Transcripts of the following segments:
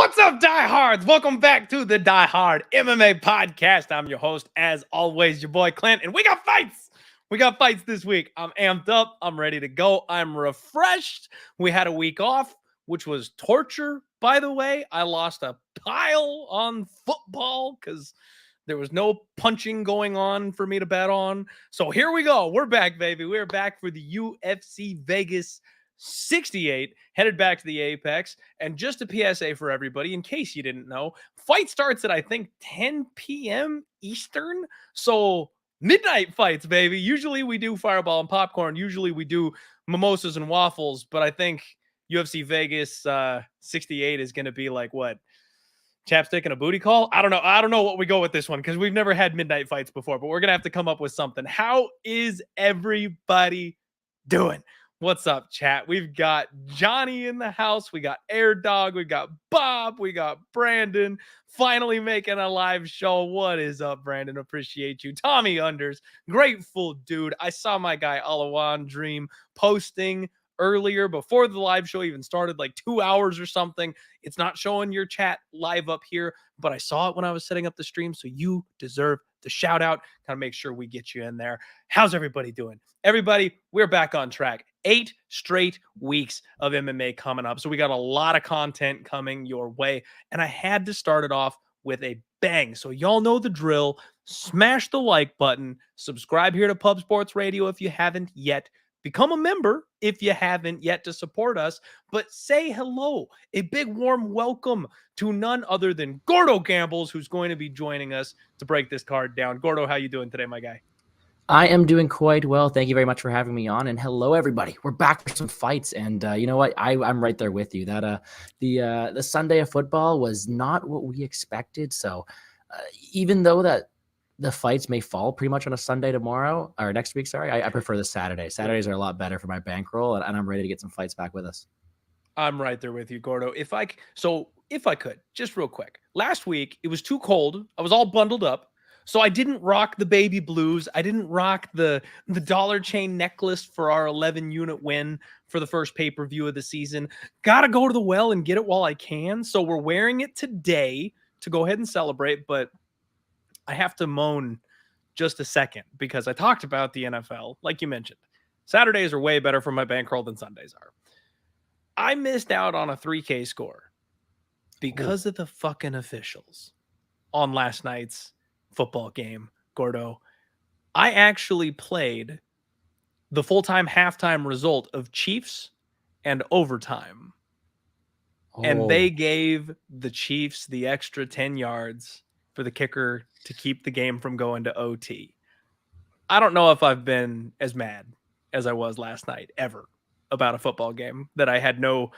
What's up, diehards? Welcome back to the Die Hard MMA podcast. I'm your host, as always, your boy Clint, and we got fights. We got fights this week. I'm amped up. I'm ready to go. I'm refreshed. We had a week off, which was torture, by the way. I lost a pile on football because there was no punching going on for me to bet on. So here we go. We're back, baby. We're back for the UFC Vegas 68, headed back to the Apex. And just a PSA for everybody, in case you didn't know, fight starts at, I think, 10 p.m. Eastern. So midnight fights, baby. Usually we do Fireball and Popcorn. Usually we do mimosas and waffles. But I think UFC Vegas 68 is going to be like, what? Chapstick and a booty call? I don't know what we go with this one because we've never had midnight fights before, but we're going to have to come up with something. How is everybody doing? What's up, chat? We've got Johnny in the house. We got Air Dog. We got Bob. We got Brandon finally making a live show. What is up, Brandon? Appreciate you. Tommy Unders, grateful dude. I saw my guy Alawan Dream posting earlier before the live show even started, like 2 hours or something. It's not showing your chat live up here, but I saw it when I was setting up the stream, so you deserve the shout out. Kind of make sure we get you in there. How's everybody doing? Everybody, we're back on track. 8 straight weeks of MMA coming up, so we got a lot of content coming your way, and I had to start it off with a bang. So y'all know the drill. Smash the like button. Subscribe here to Pub Sports Radio if you haven't yet. Become a member if you haven't yet to support us, but say hello. A big warm welcome to none other than Gordo Gambles, who's going to be joining us to break this card down. Gordo, how you doing today, my guy? I am doing quite well. Thank you very much for having me on. And hello, everybody. We're back for some fights. And you know what? I'm right there with you. That the Sunday of football was not what we expected. So even though that the fights may fall pretty much on a Sunday tomorrow or next week, sorry, I prefer the Saturday. Saturdays are a lot better for my bankroll, and I'm ready to get some fights back with us. I'm right there with you, Gordo. If I could, just real quick. Last week, it was too cold. I was all bundled up. So I didn't rock the baby blues. I didn't rock the dollar chain necklace for our 11-unit win for the first pay-per-view of the season. Got to go to the well and get it while I can. So we're wearing it today to go ahead and celebrate. But I have to moan just a second because I talked about the NFL, like you mentioned. Saturdays are way better for my bankroll than Sundays are. I missed out on a 3K score because of the fucking officials on last night's football game, Gordo. I actually played the full-time halftime result of Chiefs and overtime. And they gave the Chiefs the extra 10 yards for the kicker to keep the game from going to OT. I don't know if I've been as mad as I was last night ever about a football game that I had no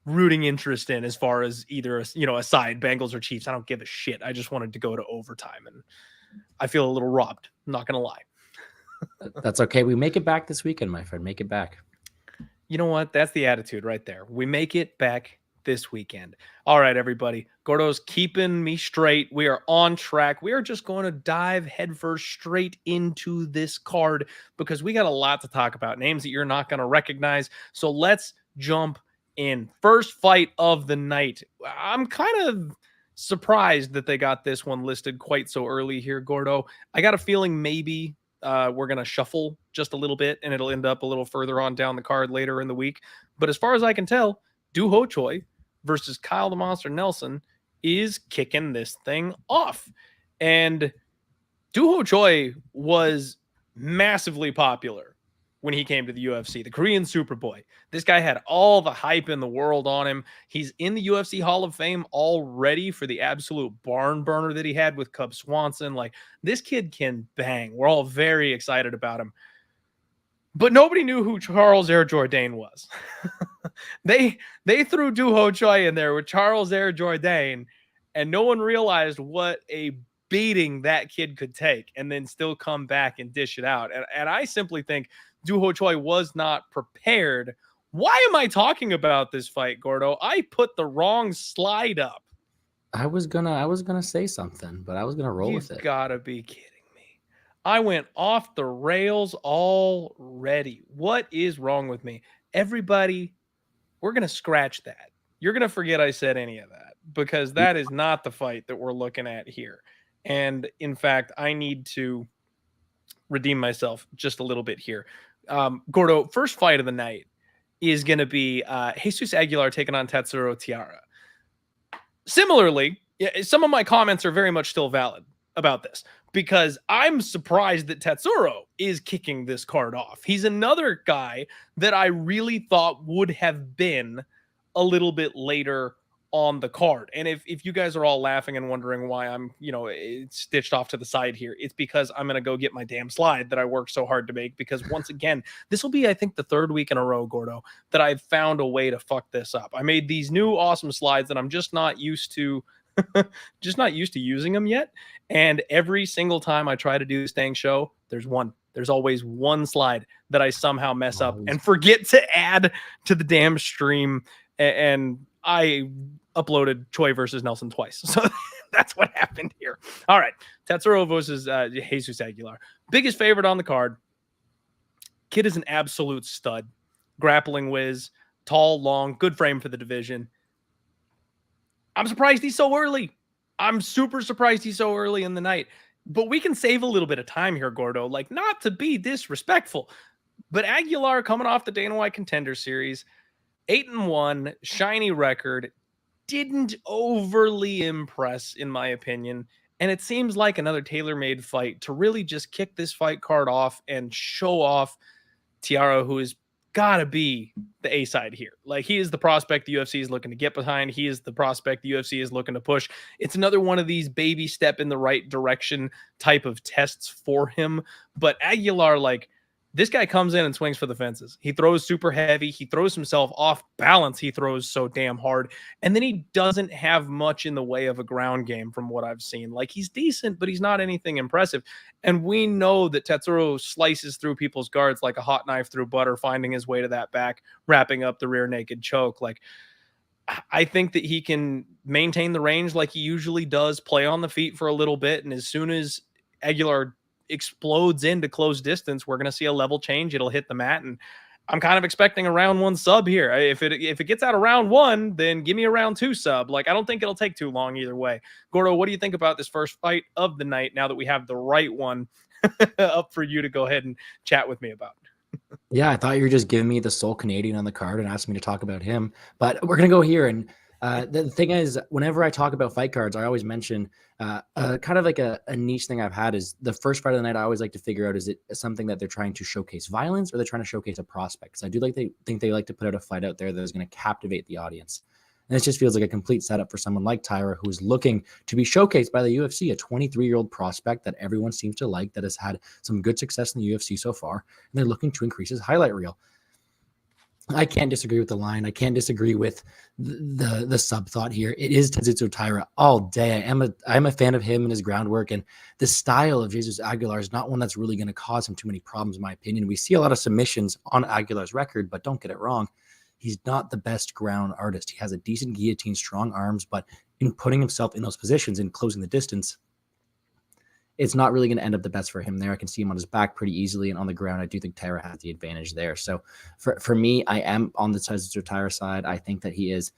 rooting interest in as far as either, a side, Bengals or Chiefs. I don't give a shit. I just wanted to go to overtime, and I feel a little robbed. I'm not going to lie. That's okay. We make it back this weekend, my friend. Make it back. You know what? That's the attitude right there. We make it back this weekend. All right, everybody. Gordo's keeping me straight. We are on track. We are just going to dive headfirst straight into this card because we got a lot to talk about. Names that you're not going to recognize. So let's jump in. First fight of the night. I'm kind of surprised that they got this one listed quite so early here, Gordo. I got a feeling maybe we're going to shuffle just a little bit and it'll end up a little further on down the card later in the week. But as far as I can tell, Ho Choi versus Kyle the Monster Nelson is kicking this thing off. And Ho Choi was massively popular when he came to the UFC, the Korean Superboy. This guy had all the hype in the world on him. He's in the UFC Hall of Fame already for the absolute barn burner that he had with Cub Swanson. Like, this kid can bang. We're all very excited about him. But nobody knew who Charles Air Jourdain was. They threw Ho Choi in there with Charles Air Jourdain, and no one realized what a beating that kid could take and then still come back and dish it out. And I simply think Ho Choi was not prepared. Why am I talking about this fight, Gordo? I put the wrong slide up. I was gonna say something, but I was gonna roll with it. You gotta be kidding me. I went off the rails already. What is wrong with me? Everybody, we're gonna scratch that. You're gonna forget I said any of that because that is not the fight that we're looking at here. And in fact, I need to redeem myself just a little bit here. Gordo, first fight of the night is going to be Jesus Aguilar taking on Tatsuro Taira. Similarly, some of my comments are very much still valid about this because I'm surprised that Tatsuro is kicking this card off. He's another guy that I really thought would have been a little bit later on the card. And if you guys are all laughing and wondering why I'm, it's stitched off to the side here, it's because I'm going to go get my damn slide that I worked so hard to make, because once again, this will be, I think, the third week in a row, Gordo, that I've found a way to fuck this up. I made these new awesome slides that I'm just not used to using them yet. And every single time I try to do this dang show, there's always one slide that I somehow mess up and forget to add to the damn stream. And I uploaded Choi versus Nelson twice. So that's what happened here. All right. Tatsuro versus Jesus Aguilar. Biggest favorite on the card. Kid is an absolute stud. Grappling whiz. Tall, long, good frame for the division. I'm surprised he's so early. I'm super surprised he's so early in the night. But we can save a little bit of time here, Gordo. Like, not to be disrespectful, but Aguilar coming off the Dana White Contender Series, 8-1, shiny record, didn't overly impress, in my opinion. And it seems like another tailor-made fight to really just kick this fight card off and show off Taira, who is gotta be the A side here. Like, he is the prospect the UFC is looking to get behind. He is the prospect the UFC is looking to push. It's another one of these baby step in the right direction type of tests for him. But Aguilar, like, this guy comes in and swings for the fences. He throws super heavy. He throws himself off balance. He throws so damn hard. And then he doesn't have much in the way of a ground game from what I've seen. Like, he's decent, but he's not anything impressive. And we know that Tatsuro slices through people's guards like a hot knife through butter, finding his way to that back, wrapping up the rear naked choke. Like, I think that he can maintain the range like he usually does, play on the feet for a little bit. And as soon as Aguilar explodes into close distance, we're going to see a level change. It'll hit the mat, and I'm kind of expecting a round 1 sub here. If it gets out of round 1, then give me a round 2 sub. Like, I don't think it'll take too long either way. Gordo, what do you think about this first fight of the night now that we have the right one up for you to go ahead and chat with me about? Yeah, I thought you were just giving me the sole Canadian on the card and asking me to talk about him, but we're going to go here. And the thing is, whenever I talk about fight cards, I always mention kind of like a niche thing I've had is the first fight of the night. I always like to figure out, is it something that they're trying to showcase violence or they're trying to showcase a prospect? Because I do think they like to put out a fight out there that is going to captivate the audience. And this just feels like a complete setup for someone like Taira, who is looking to be showcased by the UFC, a 23-year-old prospect that everyone seems to like, that has had some good success in the UFC so far, and they're looking to increase his highlight reel. I can't disagree with the line. I can't disagree with the sub thought here. It is Tatsuro Taira all day. I'm a fan of him and his groundwork, and the style of Jesus Aguilar is not one that's really going to cause him too many problems, in my opinion. We see a lot of submissions on Aguilar's record, but don't get it wrong. He's not the best ground artist. He has a decent guillotine, strong arms, but in putting himself in those positions and closing the distance, it's not really going to end up the best for him there. I can see him on his back pretty easily, and on the ground, I do think Taira has the advantage there. So for me, I am on the Tatsuro Taira side. I think that he is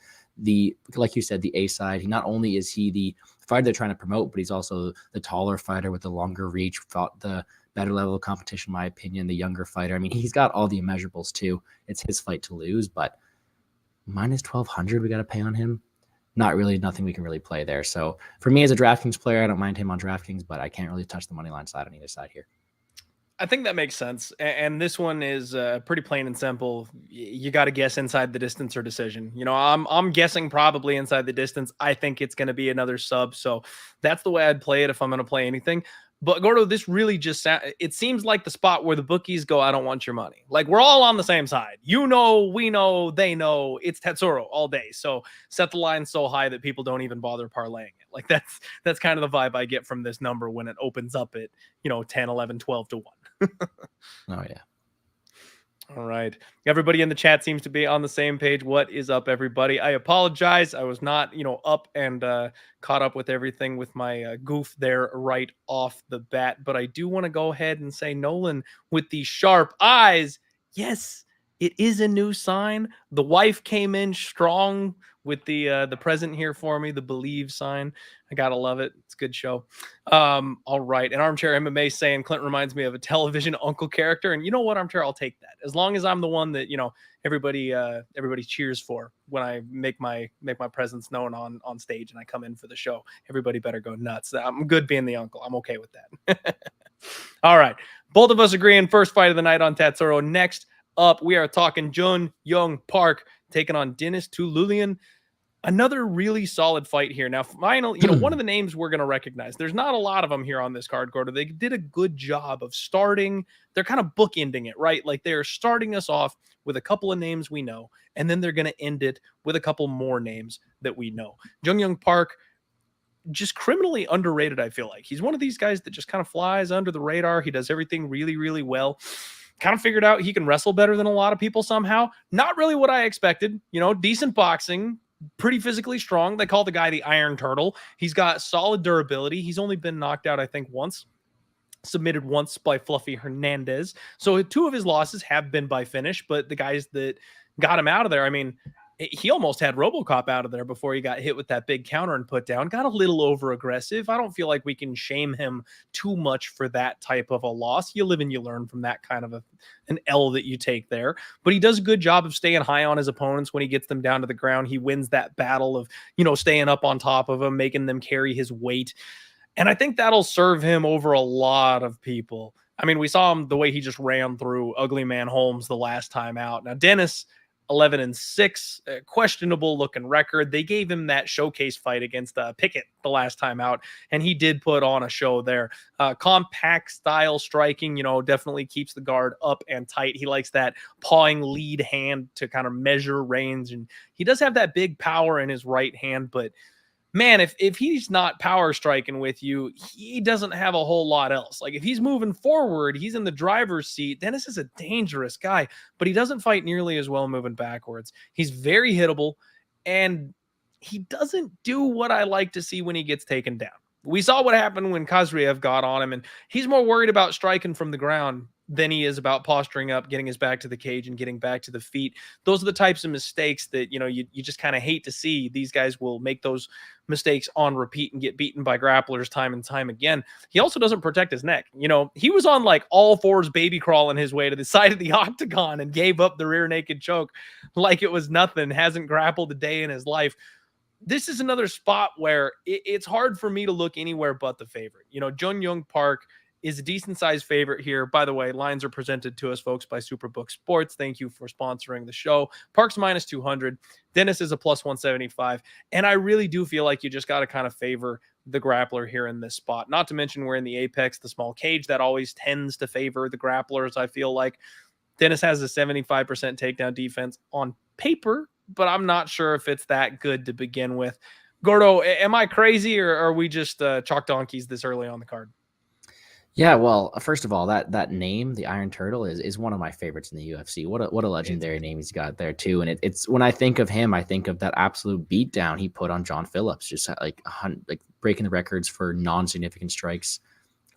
like you said, the A side. He not only is he the fighter they're trying to promote, but he's also the taller fighter with the longer reach, fought the better level of competition, in my opinion, the younger fighter. I mean, he's got all the immeasurables too. It's his fight to lose, but minus 1,200 we got to pay on him. Not really, nothing we can really play there. So for me as a DraftKings player, I don't mind him on DraftKings, but I can't really touch the money line side on either side here. I think that makes sense. And this one is pretty plain and simple. You got to guess inside the distance or decision. I'm guessing probably inside the distance. I think it's going to be another sub. So that's the way I'd play it if I'm going to play anything. But Gordo, this really just it seems like the spot where the bookies go, I don't want your money. Like, we're all on the same side. We know, they know. It's Tatsuro all day. So set the line so high that people don't even bother parlaying it. Like, that's kind of the vibe I get from this number when it opens up at 10, 11, 12 to 1. Oh yeah. All right. Everybody in the chat seems to be on the same page. What is up, everybody? I apologize. I was not, up and caught up with everything with my goof there right off the bat. But I do want to go ahead and say, Nolan, with these sharp eyes, yes, it is a new sign. The wife came in strong with the present here for me, the believe sign. I gotta love it. It's a good show. All right. And Armchair MMA saying Clint reminds me of a television uncle character. And you know what, Armchair, I'll take that. As long as I'm the one that, everybody cheers for when I make my presence known on stage and I come in for the show. Everybody better go nuts. I'm good being the uncle. I'm okay with that. All right. Both of us agreeing first fight of the night on Tatsuro. Next up, we are talking Jeong Yeong Park taking on Denis Tiuliulin. Another really solid fight here. Now, finally, one of the names we're going to recognize. There's not a lot of them here on this card, Gordo. They did a good job of starting. They're kind of bookending it, right? Like they're starting us off with a couple of names we know, and then they're going to end it with a couple more names that we know. Jeong Yeong Park, just criminally underrated, I feel like. He's one of these guys that just kind of flies under the radar. He does everything really, really well. Kind of figured out he can wrestle better than a lot of people somehow. Not really what I expected. Decent boxing, pretty physically strong. They call the guy the Iron Turtle. He's got solid durability. He's only been knocked out, I think, once. Submitted once by Fluffy Hernandez. So 2 of his losses have been by finish, but the guys that got him out of there, I mean, he almost had RoboCop out of there before he got hit with that big counter and put down. Got a little over aggressive. I don't feel like we can shame him too much for that type of a loss. You live and you learn from that kind of an L that you take there. But he does a good job of staying high on his opponents when he gets them down to the ground. He wins that battle of, staying up on top of them, making them carry his weight. And I think that'll serve him over a lot of people. I mean, we saw him the way he just ran through Ugly Man Holmes the last time out. Now, Denis, 11-6, questionable looking record. They gave him that showcase fight against Pickett the last time out, and he did put on a show there. Compact style striking, definitely keeps the guard up and tight. He likes that pawing lead hand to kind of measure range, and he does have that big power in his right hand, but man, if he's not power striking with you, he doesn't have a whole lot else. Like if he's moving forward, he's in the driver's seat. Denis is a dangerous guy, but he doesn't fight nearly as well moving backwards. He's very hittable, and he doesn't do what I like to see when he gets taken down. We saw what happened when Kazriev got on him, and he's more worried about striking from the ground than he is about posturing up, getting his back to the cage and getting back to the feet. Those are the types of mistakes that, you just kind of hate to see. These guys will make those mistakes on repeat and get beaten by grapplers time and time again. He also doesn't protect his neck. He was on like all fours baby crawling his way to the side of the octagon and gave up the rear naked choke like it was nothing, hasn't grappled a day in his life. This is another spot where it's hard for me to look anywhere but the favorite. Jeong Yeong Park is a decent sized favorite here. By the way, lines are presented to us, folks, by Superbook Sports. Thank you for sponsoring the show. Park's minus 200. Denis is a plus 175. And I really do feel like you just got to kind of favor the grappler here in this spot. Not to mention we're in the apex, the small cage that always tends to favor the grapplers. I feel like Denis has a 75% takedown defense on paper, but I'm not sure if it's that good to begin with. Gordo, am I crazy or are we just chalk donkeys this early on the card? Yeah, well, first of all, that name, the Iron Turtle, is one of my favorites in the UFC. What a legendary name he's got there too. And it's when I think of him, I think of that absolute beatdown he put on John Phillips, just like breaking the records for non-significant strikes.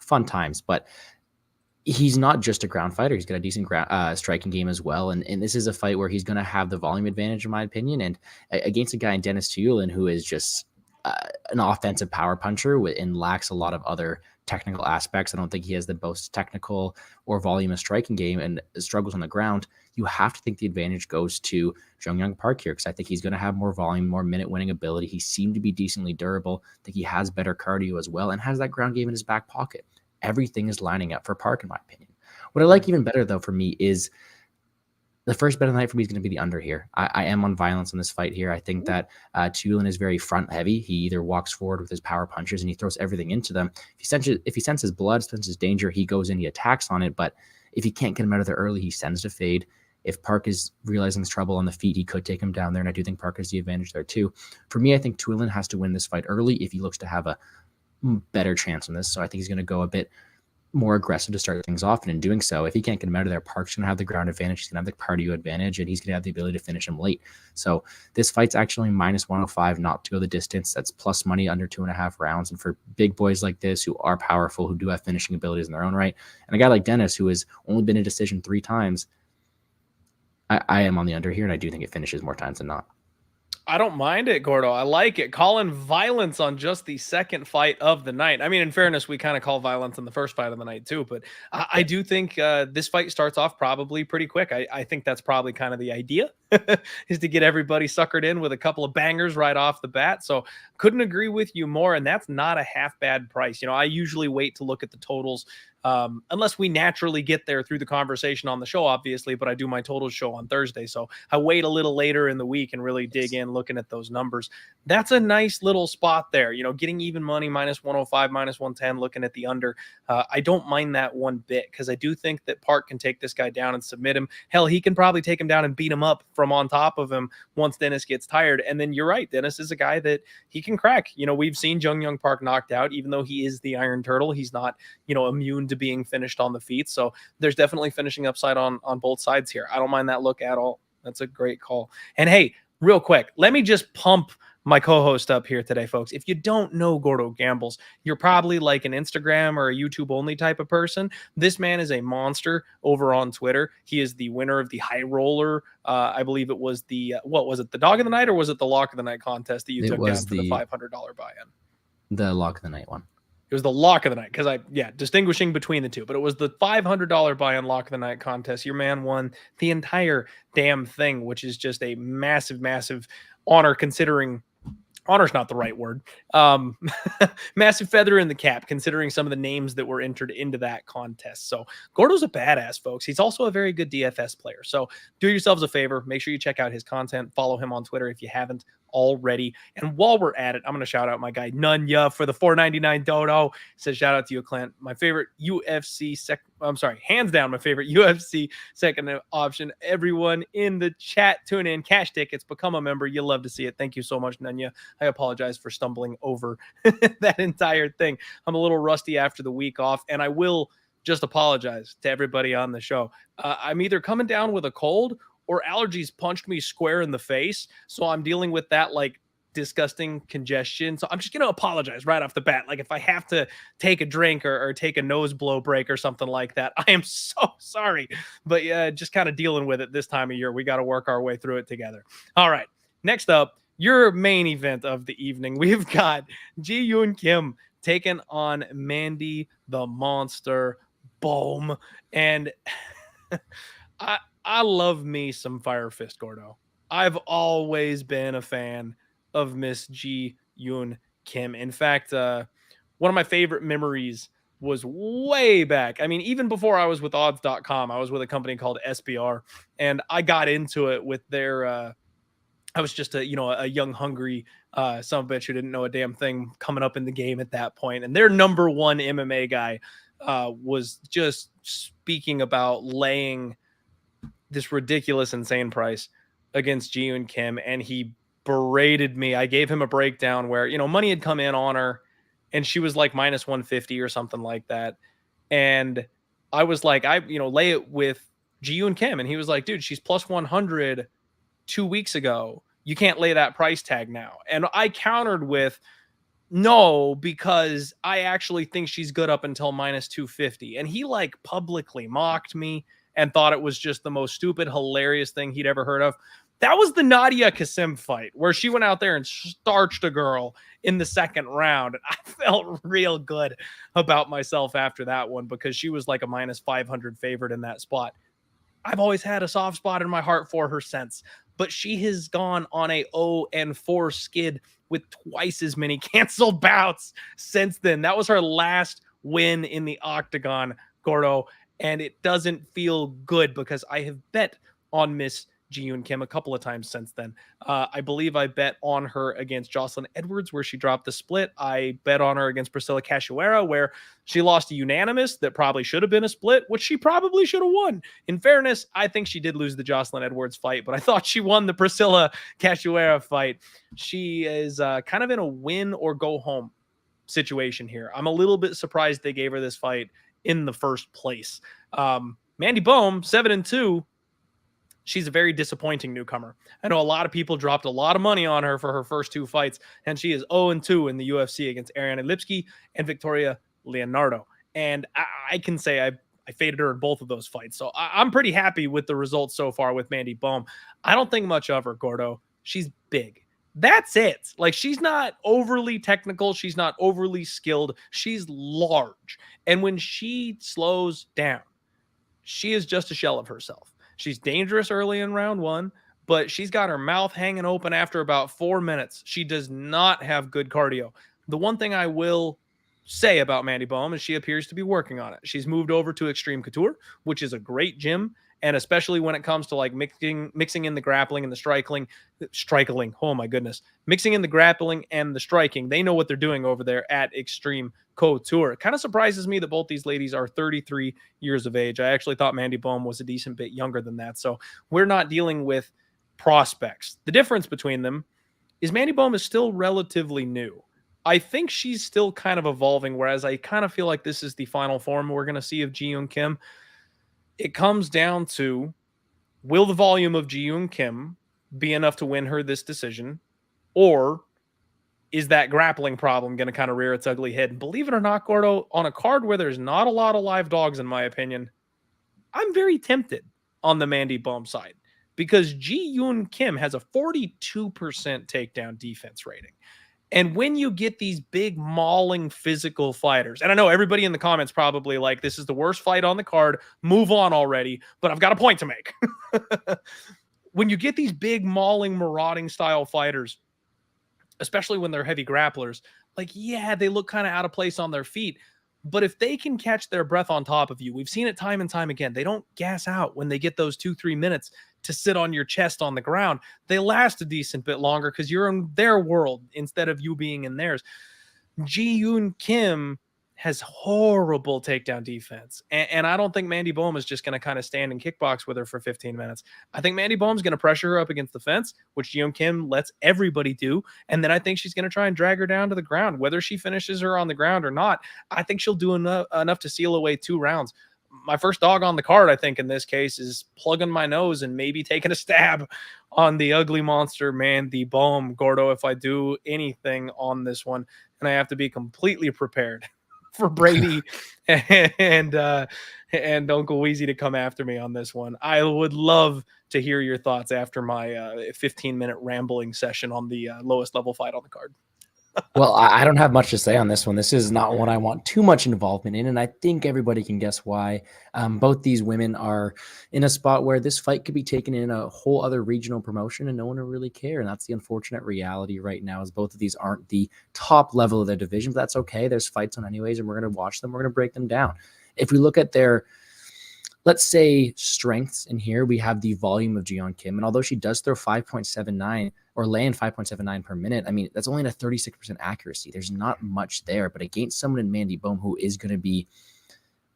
Fun times, but he's not just a ground fighter. He's got a decent striking game as well. And this is a fight where he's going to have the volume advantage, in my opinion. And against a guy in Denis Tiuliulin who is just an offensive power puncher and lacks a lot of other technical aspects. I don't think he has the most technical or voluminous striking game and struggles on the ground. You have to think the advantage goes to Jeong Yeong Park here because I think he's going to have more volume, more minute winning ability. He seemed to be decently durable. I think he has better cardio as well and has that ground game in his back pocket. Everything is lining up for Park, in my opinion. What I like even better, though, for me is the first bet of the night for me is going to be the under here. I am on violence in this fight here. I think that Tiuliulin is very front heavy. He either walks forward with his power punches and he throws everything into them. If he senses blood, senses danger, he goes in, he attacks on it. But if he can't get him out of there early, he sends to fade. If Park is realizing his trouble on the feet, he could take him down there. And I do think Park has the advantage there too. For me, I think Tiuliulin has to win this fight early if he looks to have a better chance on this. So I think he's going to go a bit more aggressive to start things off. And in doing so, if he can't get him out of there, Park's going to have the ground advantage. He's going to have the cardio advantage, and he's going to have the ability to finish him late. So this fight's actually minus 105, not to go the distance. That's plus money under 2.5 rounds. And for big boys like this, who are powerful, who do have finishing abilities in their own right, and a guy like Denis, who has only been in decision 3 times, I am on the under here, and I do think it finishes more times than not. I don't mind it, Gordo. I like it. Calling violence on just the second fight of the night. I mean, in fairness, we kind of call violence in the first fight of the night too, but I do think this fight starts off probably pretty quick. I think that's probably kind of the idea is to get everybody suckered in with a couple of bangers right off the bat. So couldn't agree with you more. And that's not a half bad price. You know, I usually wait to look at the totals unless we naturally get there through the conversation on the show, obviously, but I do my totals show on Thursday. So I wait a little later in the week and really dig in looking at those numbers. That's a nice little spot there, you know, getting even money minus 105, minus 110, looking at the under. I don't mind that one bit because I do think that Park can take this guy down and submit him. Hell, he can probably take him down and beat him up from on top of him once Denis gets tired. And then you're right, Denis is a guy that he can crack. You know, we've seen Jeong Yeong Park knocked out, even though he is the Iron Turtle. He's not, you know, immune to being finished on the feet. So there's definitely finishing upside on both sides here. I don't mind that look at all. That's a great call. And hey, real quick, let me just pump my co-host up here today, folks. If you don't know Gordo Gambles, you're probably like an Instagram or a YouTube only type of person. This man is a monster over on Twitter. He is the winner of the High Roller. I believe it was the, what was it? The Dog of the Night, or was it the Lock of the Night contest that you took down for the $500 buy-in? The Lock of the Night one. It was the Lock of the Night because distinguishing between the two, but it was the $500 buy-in Lock of the Night contest. Your man won the entire damn thing, which is just a massive, massive honor considering honor's not the right word. Massive feather in the cap, considering some of the names that were entered into that contest. So Gordo's a badass, folks. He's also a very good DFS player. So do yourselves a favor. Make sure you check out his content. Follow him on Twitter if you haven't already. And while we're at it, I'm going to shout out my guy Nunya for the $4.99 dodo. Says shout out to you, Clint. My favorite hands down my favorite UFC second option. Everyone in the chat, tune in, cash tickets, become a member. You'll love to see it. Thank you so much, Nunya. I apologize for stumbling over that entire thing. I'm a little rusty after the week off, and I will just apologize to everybody on the show. I'm either coming down with a cold or allergies punched me square in the face. So I'm dealing with that like disgusting congestion. So I'm just going to apologize right off the bat. Like if I have to take a drink or take a nose blow break or something like that, I am so sorry. But yeah, just kind of dealing with it this time of year. We got to work our way through it together. All right. Next up, your main event of the evening. We've got Ji Yoon Kim taking on Mandy the Monster Bohm. And I love me some Fire Fist, Gordo. I've always been a fan of Miss Ji Yoon Kim. In fact, one of my favorite memories was way back. I mean, even before I was with odds.com, I was with a company called SBR, and I got into it with their, I was just a young, hungry son of a bitch who didn't know a damn thing coming up in the game at that point. And their number one MMA guy was just speaking about laying this ridiculous, insane price against Ji Yoon Kim, and he berated me. I gave him a breakdown where, money had come in on her, and she was like minus 150 or something like that. And I was like, lay it with Ji Yoon Kim. And he was like, dude, she's plus 100 2 weeks ago. You can't lay that price tag now. And I countered with, no, because I actually think she's good up until minus 250. And he like publicly mocked me and thought it was just the most stupid, hilarious thing he'd ever heard of. That was the Nadia Kasim fight where she went out there and starched a girl in the second round. And I felt real good about myself after that one because she was like a minus 500 favorite in that spot. I've always had a soft spot in my heart for her since, but she has gone on a 0-4 skid with twice as many canceled bouts since then. That was her last win in the octagon, Gordo. And it doesn't feel good because I have bet on Miss Ji Yoon Kim a couple of times since then. I believe I bet on her against Jocelyn Edwards where she dropped the split. I bet on her against Priscilla Cachoeira where she lost a unanimous that probably should have been a split, which she probably should have won. In fairness, I think she did lose the Jocelyn Edwards fight, but I thought she won the Priscilla Cachoeira fight. She is kind of in a win or go home situation here. I'm a little bit surprised they gave her this fight in the first place. Mandy Bohm, 7-2. She's a very disappointing newcomer. I know a lot of people dropped a lot of money on her for her first two fights, and she is 0-2 in the UFC against Ariane Lipski and Victoria Leonardo. And I can say I faded her in both of those fights. So I'm pretty happy with the results so far with Mandy Bohm. I don't think much of her, Gordo. She's big. That's it. Like, she's not overly technical. She's not overly skilled. She's large. And when she slows down, she is just a shell of herself. She's dangerous early in round one, but she's got her mouth hanging open after about 4 minutes. She does not have good cardio. The one thing I will say about Mandy Bohm is she appears to be working on it. She's moved over to Extreme Couture, which is a great gym. And especially when it comes to like mixing in the grappling and the striking, oh my goodness, mixing in the grappling and the striking, they know what they're doing over there at Extreme Couture. It kind of surprises me that both these ladies are 33 years of age. I actually thought Mandy Bohm was a decent bit younger than that. So we're not dealing with prospects. The difference between them is Mandy Bohm is still relatively new. I think she's still kind of evolving, whereas I kind of feel like this is the final form we're going to see of Ji Yoon Kim. It comes down to, will the volume of Ji Yoon Kim be enough to win her this decision, or is that grappling problem going to kind of rear its ugly head? And believe it or not, Gordo, on a card where there's not a lot of live dogs, in my opinion, I'm very tempted on the Mandy Bohm side because Ji Yoon Kim has a 42% takedown defense rating. And when you get these big mauling physical fighters, and I know everybody in the comments probably like, this is the worst fight on the card, move on already, but I've got a point to make. When you get these big mauling, marauding style fighters, especially when they're heavy grapplers, like, yeah, they look kind of out of place on their feet. But if they can catch their breath on top of you, we've seen it time and time again. They don't gas out when they get those 2-3 minutes to sit on your chest on the ground. They last a decent bit longer because you're in their world instead of you being in theirs. Ji Yoon Kim has horrible takedown defense. And I don't think Mandy Bohm is just going to kind of stand and kickbox with her for 15 minutes. I think Mandy Bohm's going to pressure her up against the fence, which Ji Yoon Kim lets everybody do. And then I think she's going to try and drag her down to the ground. Whether she finishes her on the ground or not, I think she'll do enough to seal away 2 rounds. My first dog on the card, I think, in this case, is plugging my nose and maybe taking a stab on the ugly monster, Mandy Bohm. Gordo, if I do anything on this one, and I have to be completely prepared for Brady and Uncle Weezy to come after me on this one. I would love to hear your thoughts after my 15-minute rambling session on the lowest level fight on the card. Well, I don't have much to say on this one. This is not one I want too much involvement in, and I think everybody can guess why. Both these women are in a spot where this fight could be taken in a whole other regional promotion, and no one will really care. And that's the unfortunate reality right now, is both of these aren't the top level of their division, but that's okay. There's fights on anyways, and we're going to watch them. We're going to break them down. If we look at their, let's say, strengths in here, we have the volume of Ji Yoon Kim, and although she does throw 5.79 or land 5.79 per minute, I mean, that's only a 36% accuracy. There's not much there, but against someone in Mandy Bohm who is going to be,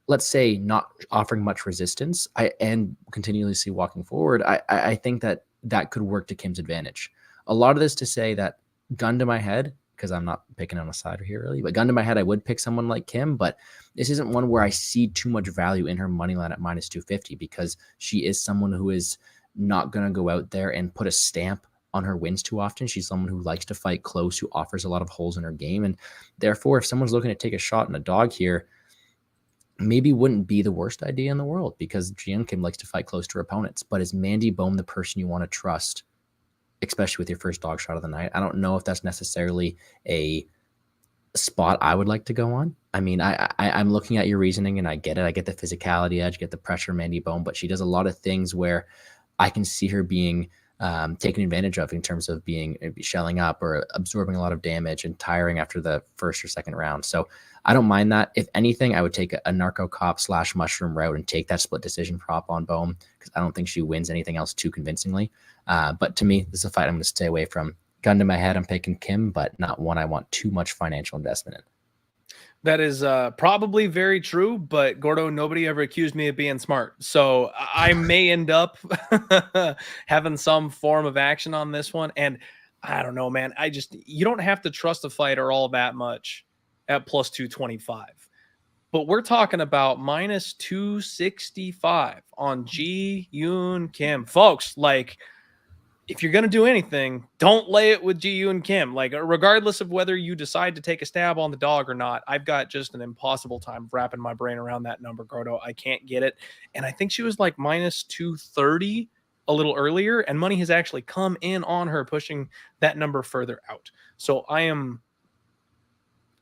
let's say, not offering much resistance and continuously walking forward, I think that could work to Kim's advantage. A lot of this to say that, gun to my head, because I'm not picking on a side here really, but gun to my head, I would pick someone like Kim, but this isn't one where I see too much value in her money line at minus 250, because she is someone who is not going to go out there and put a stamp on her wins too often. She's someone who likes to fight close, who offers a lot of holes in her game. And therefore, if someone's looking to take a shot in a dog here, maybe wouldn't be the worst idea in the world, because Ji Yoon Kim likes to fight close to her opponents. But is Mandy Bohm the person you want to trust, especially with your first dog shot of the night? I don't know if that's necessarily a spot I would like to go on. I mean, I'm looking at your reasoning and I get it. I get the physicality edge, get the pressure of Mandy Bohm, but she does a lot of things where I can see her being taken advantage of in terms of shelling up or absorbing a lot of damage and tiring after the first or second round. So I don't mind that. If anything, I would take a narco cop / mushroom route and take that split decision prop on Bohm, because I don't think she wins anything else too convincingly. But to me, this is a fight I'm going to stay away from. Gun to my head, I'm picking Kim, but not one I want too much financial investment in. That is probably very true, but Gordo, nobody ever accused me of being smart. So I may end up having some form of action on this one. And I don't know, man. You don't have to trust a fighter all that much at plus 225. But we're talking about minus 265 on Ji Yoon Kim. Folks, like, if you're going to do anything, don't lay it with Ji Yoon Kim. Like, regardless of whether you decide to take a stab on the dog or not, I've got just an impossible time wrapping my brain around that number, Gordo. I can't get it. And I think she was like minus 230 a little earlier, and money has actually come in on her, pushing that number further out. So I'm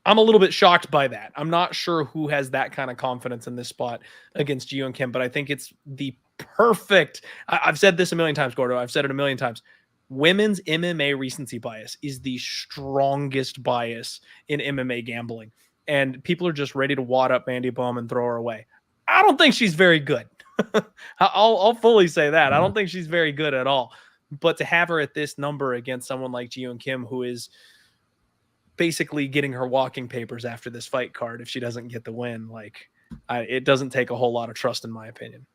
a little bit shocked by that. I'm not sure who has that kind of confidence in this spot against Ji Yeon Kim, but I think it's the perfect. I've said this a million times, Gordo. I've said it a million times. Women's MMA recency bias is the strongest bias in MMA gambling. And people are just ready to wad up Mandy Bohm and throw her away. I don't think she's very good. I'll fully say that. I don't think she's very good at all. But to have her at this number against someone like Ji Yeon Kim, who is basically getting her walking papers after this fight card if she doesn't get the win, like it doesn't take a whole lot of trust, in my opinion.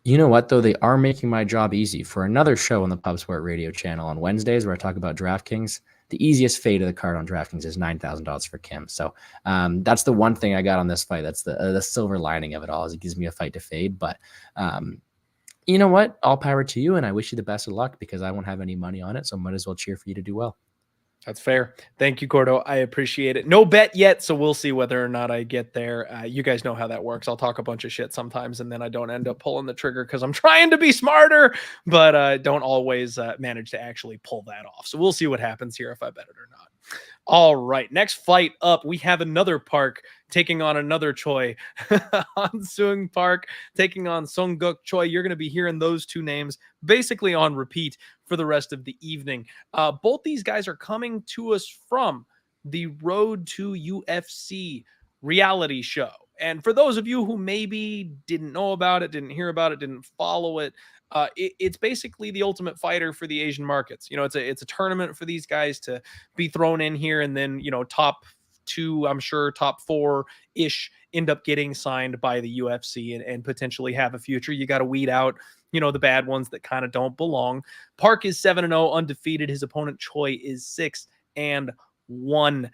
You know what, though? They are making my job easy. For another show on the Pub Sport Radio channel on Wednesdays where I talk about DraftKings, the easiest fade of the card on DraftKings is $9,000 for Kim. So that's the one thing I got on this fight. That's the silver lining of it all, is it gives me a fight to fade. But you know what? All power to you, and I wish you the best of luck because I won't have any money on it, so might as well cheer for you to do well. That's fair. Thank you, Gordo. I appreciate it. No bet yet, so we'll see whether or not I get there. You guys know how that works. I'll talk a bunch of shit sometimes, and then I don't end up pulling the trigger because I'm trying to be smarter, but don't always manage to actually pull that off. So we'll see what happens here if I bet it or not. All right, next fight up, we have another Park taking on another Choi. On Seung Park taking on Seung Choi. You're going to be hearing those two names basically on repeat for the rest of the evening. Both these guys are coming to us from the Road to UFC reality show. And for those of you who maybe didn't know about it, didn't hear about it, didn't follow it, it's basically the Ultimate Fighter for the Asian markets. You know, it's a tournament for these guys to be thrown in here, and then, you know, top two, I'm sure top four-ish end up getting signed by the UFC and potentially have a future. You got to weed out, you know, the bad ones that kind of don't belong. Park is 7-0 undefeated. His opponent Choi is 6-1.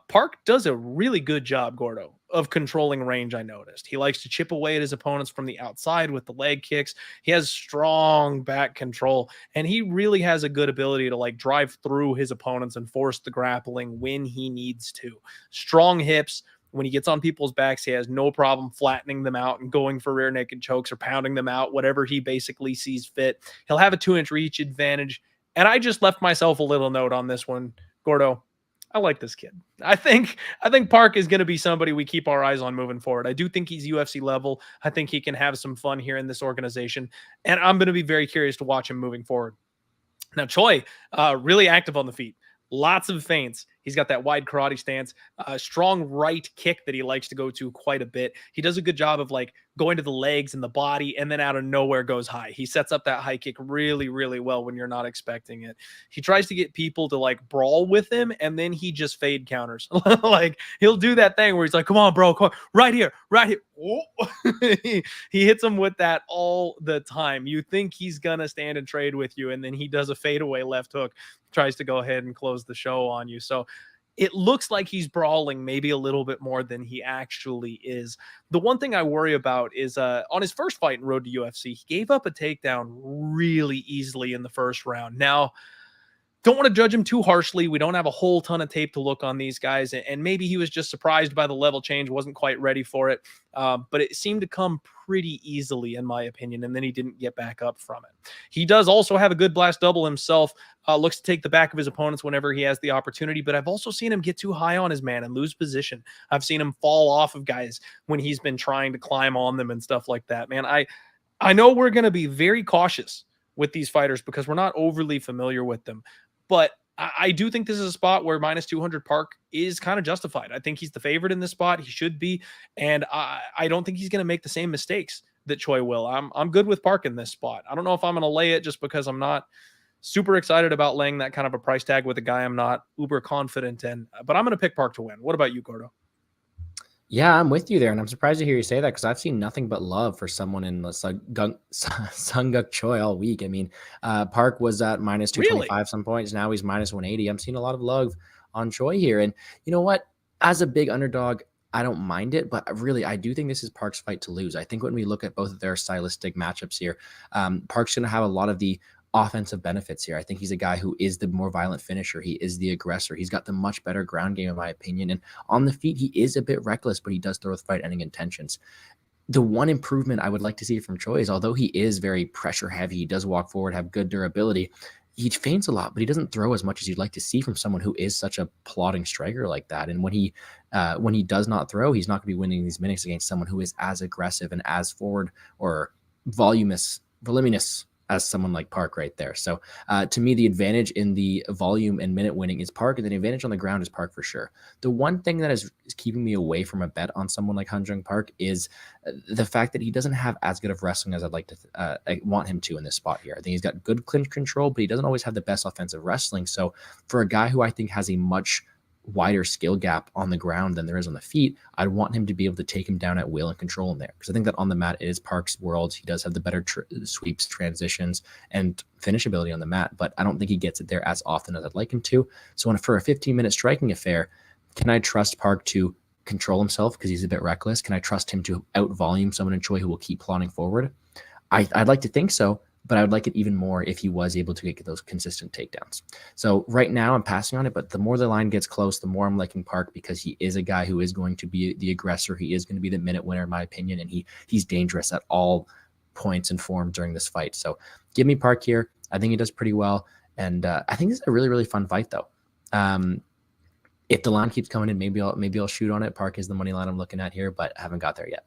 Park does a really good job, Gordo, of controlling range. I noticed he likes to chip away at his opponents from the outside with the leg kicks. He has strong back control, and he really has a good ability to like drive through his opponents and force the grappling when he needs to. Strong hips. When he gets on people's backs, he has no problem flattening them out and going for rear naked chokes or pounding them out, whatever he basically sees fit. He'll have a 2-inch reach advantage. And I just left myself a little note on this one, Gordo. I like this kid. I think Park is going to be somebody we keep our eyes on moving forward. I do think he's UFC level. I think he can have some fun here in this organization, and I'm going to be very curious to watch him moving forward. Now, Choi, really active on the feet. Lots of feints. He's got that wide karate stance, strong right kick that he likes to go to quite a bit. He does a good job of like going to the legs and the body, and then out of nowhere goes high. He sets up that high kick really, really well when you're not expecting it. He tries to get people to like brawl with him, and then he just fade counters. Like he'll do that thing where he's like, come on, bro, come on. Right here. he hits him with that all the time. You think he's going to stand and trade with you, and then he does a fadeaway left hook, tries to go ahead and close the show on you. So it looks like he's brawling maybe a little bit more than he actually is. The one thing I worry about is on his first fight in Road to UFC, he gave up a takedown really easily in the first round. Now, don't want to judge him too harshly. We don't have a whole ton of tape to look on these guys, and maybe he was just surprised by the level change, wasn't quite ready for it, but it seemed to come pretty easily, in my opinion, and then he didn't get back up from it. He does also have a good blast double himself, looks to take the back of his opponents whenever he has the opportunity, but I've also seen him get too high on his man and lose position. I've seen him fall off of guys when he's been trying to climb on them and stuff like that. Man, I know we're going to be very cautious with these fighters because we're not overly familiar with them. But I do think this is a spot where minus 200 Park is kind of justified. I think he's the favorite in this spot. He should be. And I don't think he's going to make the same mistakes that Choi will. I'm good with Park in this spot. I don't know if I'm going to lay it just because I'm not super excited about laying that kind of a price tag with a guy I'm not uber confident in. But I'm going to pick Park to win. What about you, Gordo? Yeah, I'm with you there, and I'm surprised to hear you say that because I've seen nothing but love for someone in Seung Choi all week. I mean, Park was at minus 225 some points. Now he's minus 180. I'm seeing a lot of love on Choi here. And you know what? As a big underdog, I don't mind it, but really, I do think this is Park's fight to lose. I think when we look at both of their stylistic matchups here, Park's going to have a lot of the offensive benefits here. I think he's a guy who is the more violent finisher. He is the aggressor. He's got the much better ground game, in my opinion. And on the feet, he is a bit reckless, but he does throw with fight-ending intentions. the one improvement I would like to see from Choi is, although he is very pressure heavy, he does walk forward, have good durability. He feints a lot, but he doesn't throw as much as you'd like to see from someone who is such a plodding striker like that. And when he does not throw, he's not going to be winning these minutes against someone who is as aggressive and as forward or voluminous as someone like Park right there. So to me, the advantage in the volume and minute winning is Park, and the advantage on the ground is Park for sure. The one thing that is keeping me away from a bet on someone like Hyun Park is the fact that he doesn't have as good of wrestling as I'd like to I want him to in this spot here. I think he's got good clinch control, but he doesn't always have the best offensive wrestling. So for a guy who I think has a much wider skill gap on the ground than there is on the feet, I'd want him to be able to take him down at will and control him there. Because I think that on the mat, it is Park's world. He does have the better sweeps, transitions, and finish ability on the mat, but I don't think he gets it there as often as I'd like him to. So for a 15-minute striking affair, can I trust Park to control himself because he's a bit reckless? Can I trust him to out-volume someone in Choi who will keep plodding forward? I'd like to think so, but I would like it even more if he was able to get those consistent takedowns. So right now I'm passing on it, but the more the line gets close, the more I'm liking Park because he is a guy who is going to be the aggressor. He is going to be the minute winner, in my opinion, and he's dangerous at all points and form during this fight. So give me Park here. I think he does pretty well, and I think this is a really, really fun fight, though. If the line keeps coming in, maybe I'll shoot on it. Park is the money line I'm looking at here, but I haven't got there yet.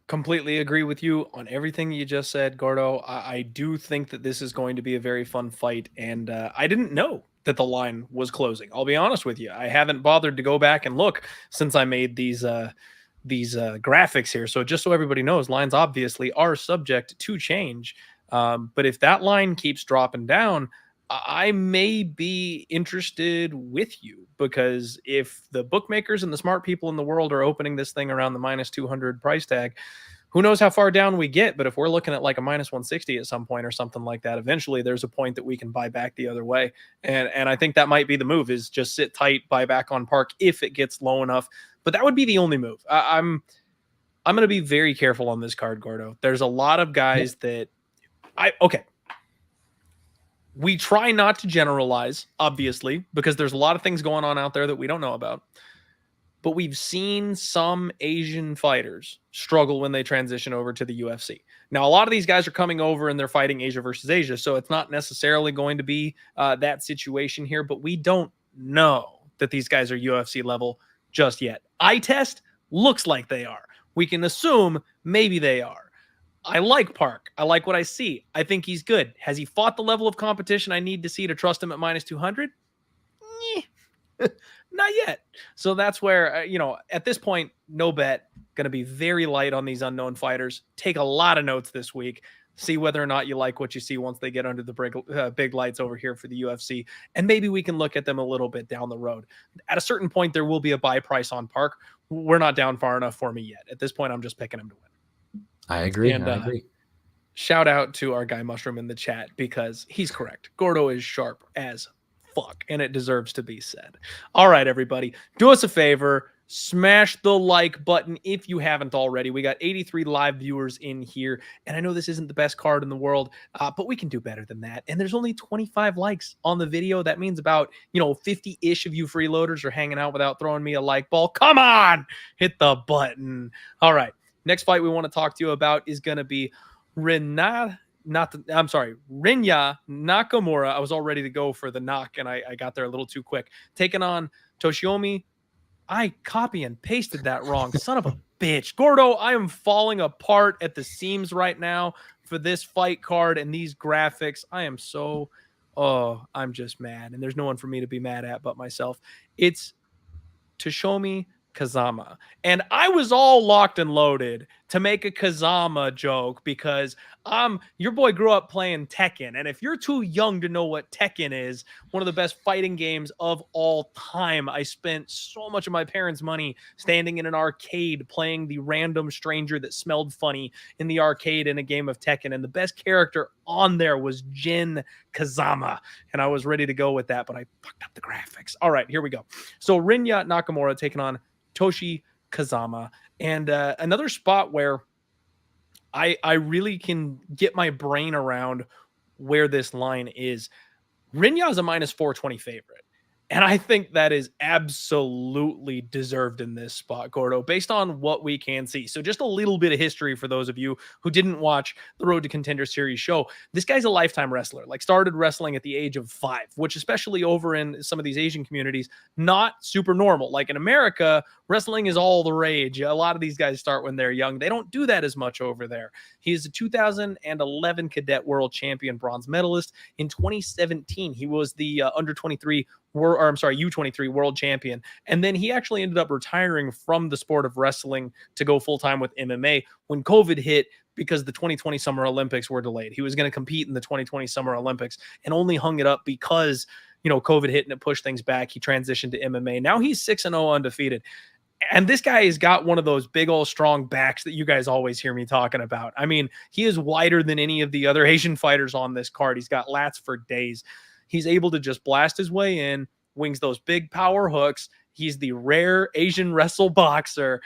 Completely agree with you on everything you just said, Gordo. I do think that this is going to be a very fun fight, and I didn't know that the line was closing. I'll be honest with you. I haven't bothered to go back and look since I made these graphics here. So just so everybody knows, lines obviously are subject to change. But if that line keeps dropping down, I may be interested with you, because if the bookmakers and the smart people in the world are opening this thing around the minus 200 price tag, who knows how far down we get. But if we're looking at like a minus 160 at some point or something like that, eventually there's a point that we can buy back the other way. And I think that might be the move, is just sit tight, buy back on Park if it gets low enough. But that would be the only move. I'm going to be very careful on this card, Gordo. There's a lot of guys that we try not to generalize, obviously, because there's a lot of things going on out there that we don't know about. But we've seen some Asian fighters struggle when they transition over to the UFC. Now, a lot of these guys are coming over and they're fighting Asia versus Asia, so it's not necessarily going to be that situation here, but we don't know that these guys are UFC level just yet. Eye test looks like they are. We can assume maybe they are. I like Park. I like what I see. I think he's good. Has he fought the level of competition I need to see to trust him at minus 200? Not yet. So that's where, at this point, no bet. Going to be very light on these unknown fighters. Take a lot of notes this week. See whether or not you like what you see once they get under the big lights over here for the UFC. And maybe we can look at them a little bit down the road. At a certain point, there will be a buy price on Park. We're not down far enough for me yet. At this point, I'm just picking him to win. I agree. And, I agree. Shout out to our guy Mushroom in the chat, because he's correct. Gordo is sharp as fuck, and it deserves to be said. All right, everybody, do us a favor. Smash the like button if you haven't already. We got 83 live viewers in here, and I know this isn't the best card in the world, but we can do better than that. And there's only 25 likes on the video. That means about 50-ish of you freeloaders are hanging out without throwing me a like ball. Come on, hit the button. All right. Next fight we want to talk to you about is going to be Rinya Nakamura. I was all ready to go for the knock, and I got there a little too quick. Taking on Toshiomi. I copy and pasted that wrong. Son of a bitch. Gordo, I am falling apart at the seams right now for this fight card and these graphics. I am I'm just mad, and there's no one for me to be mad at but myself. It's Toshiomi Kazama. And I was all locked and loaded to make a Kazama joke because your boy grew up playing Tekken. And if you're too young to know what Tekken is, one of the best fighting games of all time, I spent so much of my parents' money standing in an arcade playing the random stranger that smelled funny in the arcade in a game of Tekken. And the best character on there was Jin Kazama. And I was ready to go with that, but I fucked up the graphics. All right, here we go. So Rinya Nakamura taking on Toshi Kazama. And another spot where I really can get my brain around where this line is. Rinya is a minus 420 favorite. And I think that is absolutely deserved in this spot, Gordo, based on what we can see. So just a little bit of history for those of you who didn't watch the Road to Contender Series show. This guy's a lifetime wrestler, like started wrestling at the age of 5, which especially over in some of these Asian communities, not super normal. Like in America, wrestling is all the rage. A lot of these guys start when they're young. They don't do that as much over there. He is a 2011 Cadet World Champion bronze medalist. In 2017, he was the under 23 U23 world champion. And then he actually ended up retiring from the sport of wrestling to go full time with MMA when COVID hit because the 2020 Summer Olympics were delayed. He was going to compete in the 2020 Summer Olympics and only hung it up because, COVID hit and it pushed things back. He transitioned to MMA. Now he's 6-0 undefeated. And this guy has got one of those big old strong backs that you guys always hear me talking about. I mean, he is wider than any of the other Asian fighters on this card. He's got lats for days. He's able to just blast his way in, wings those big power hooks. He's the rare Asian wrestle boxer,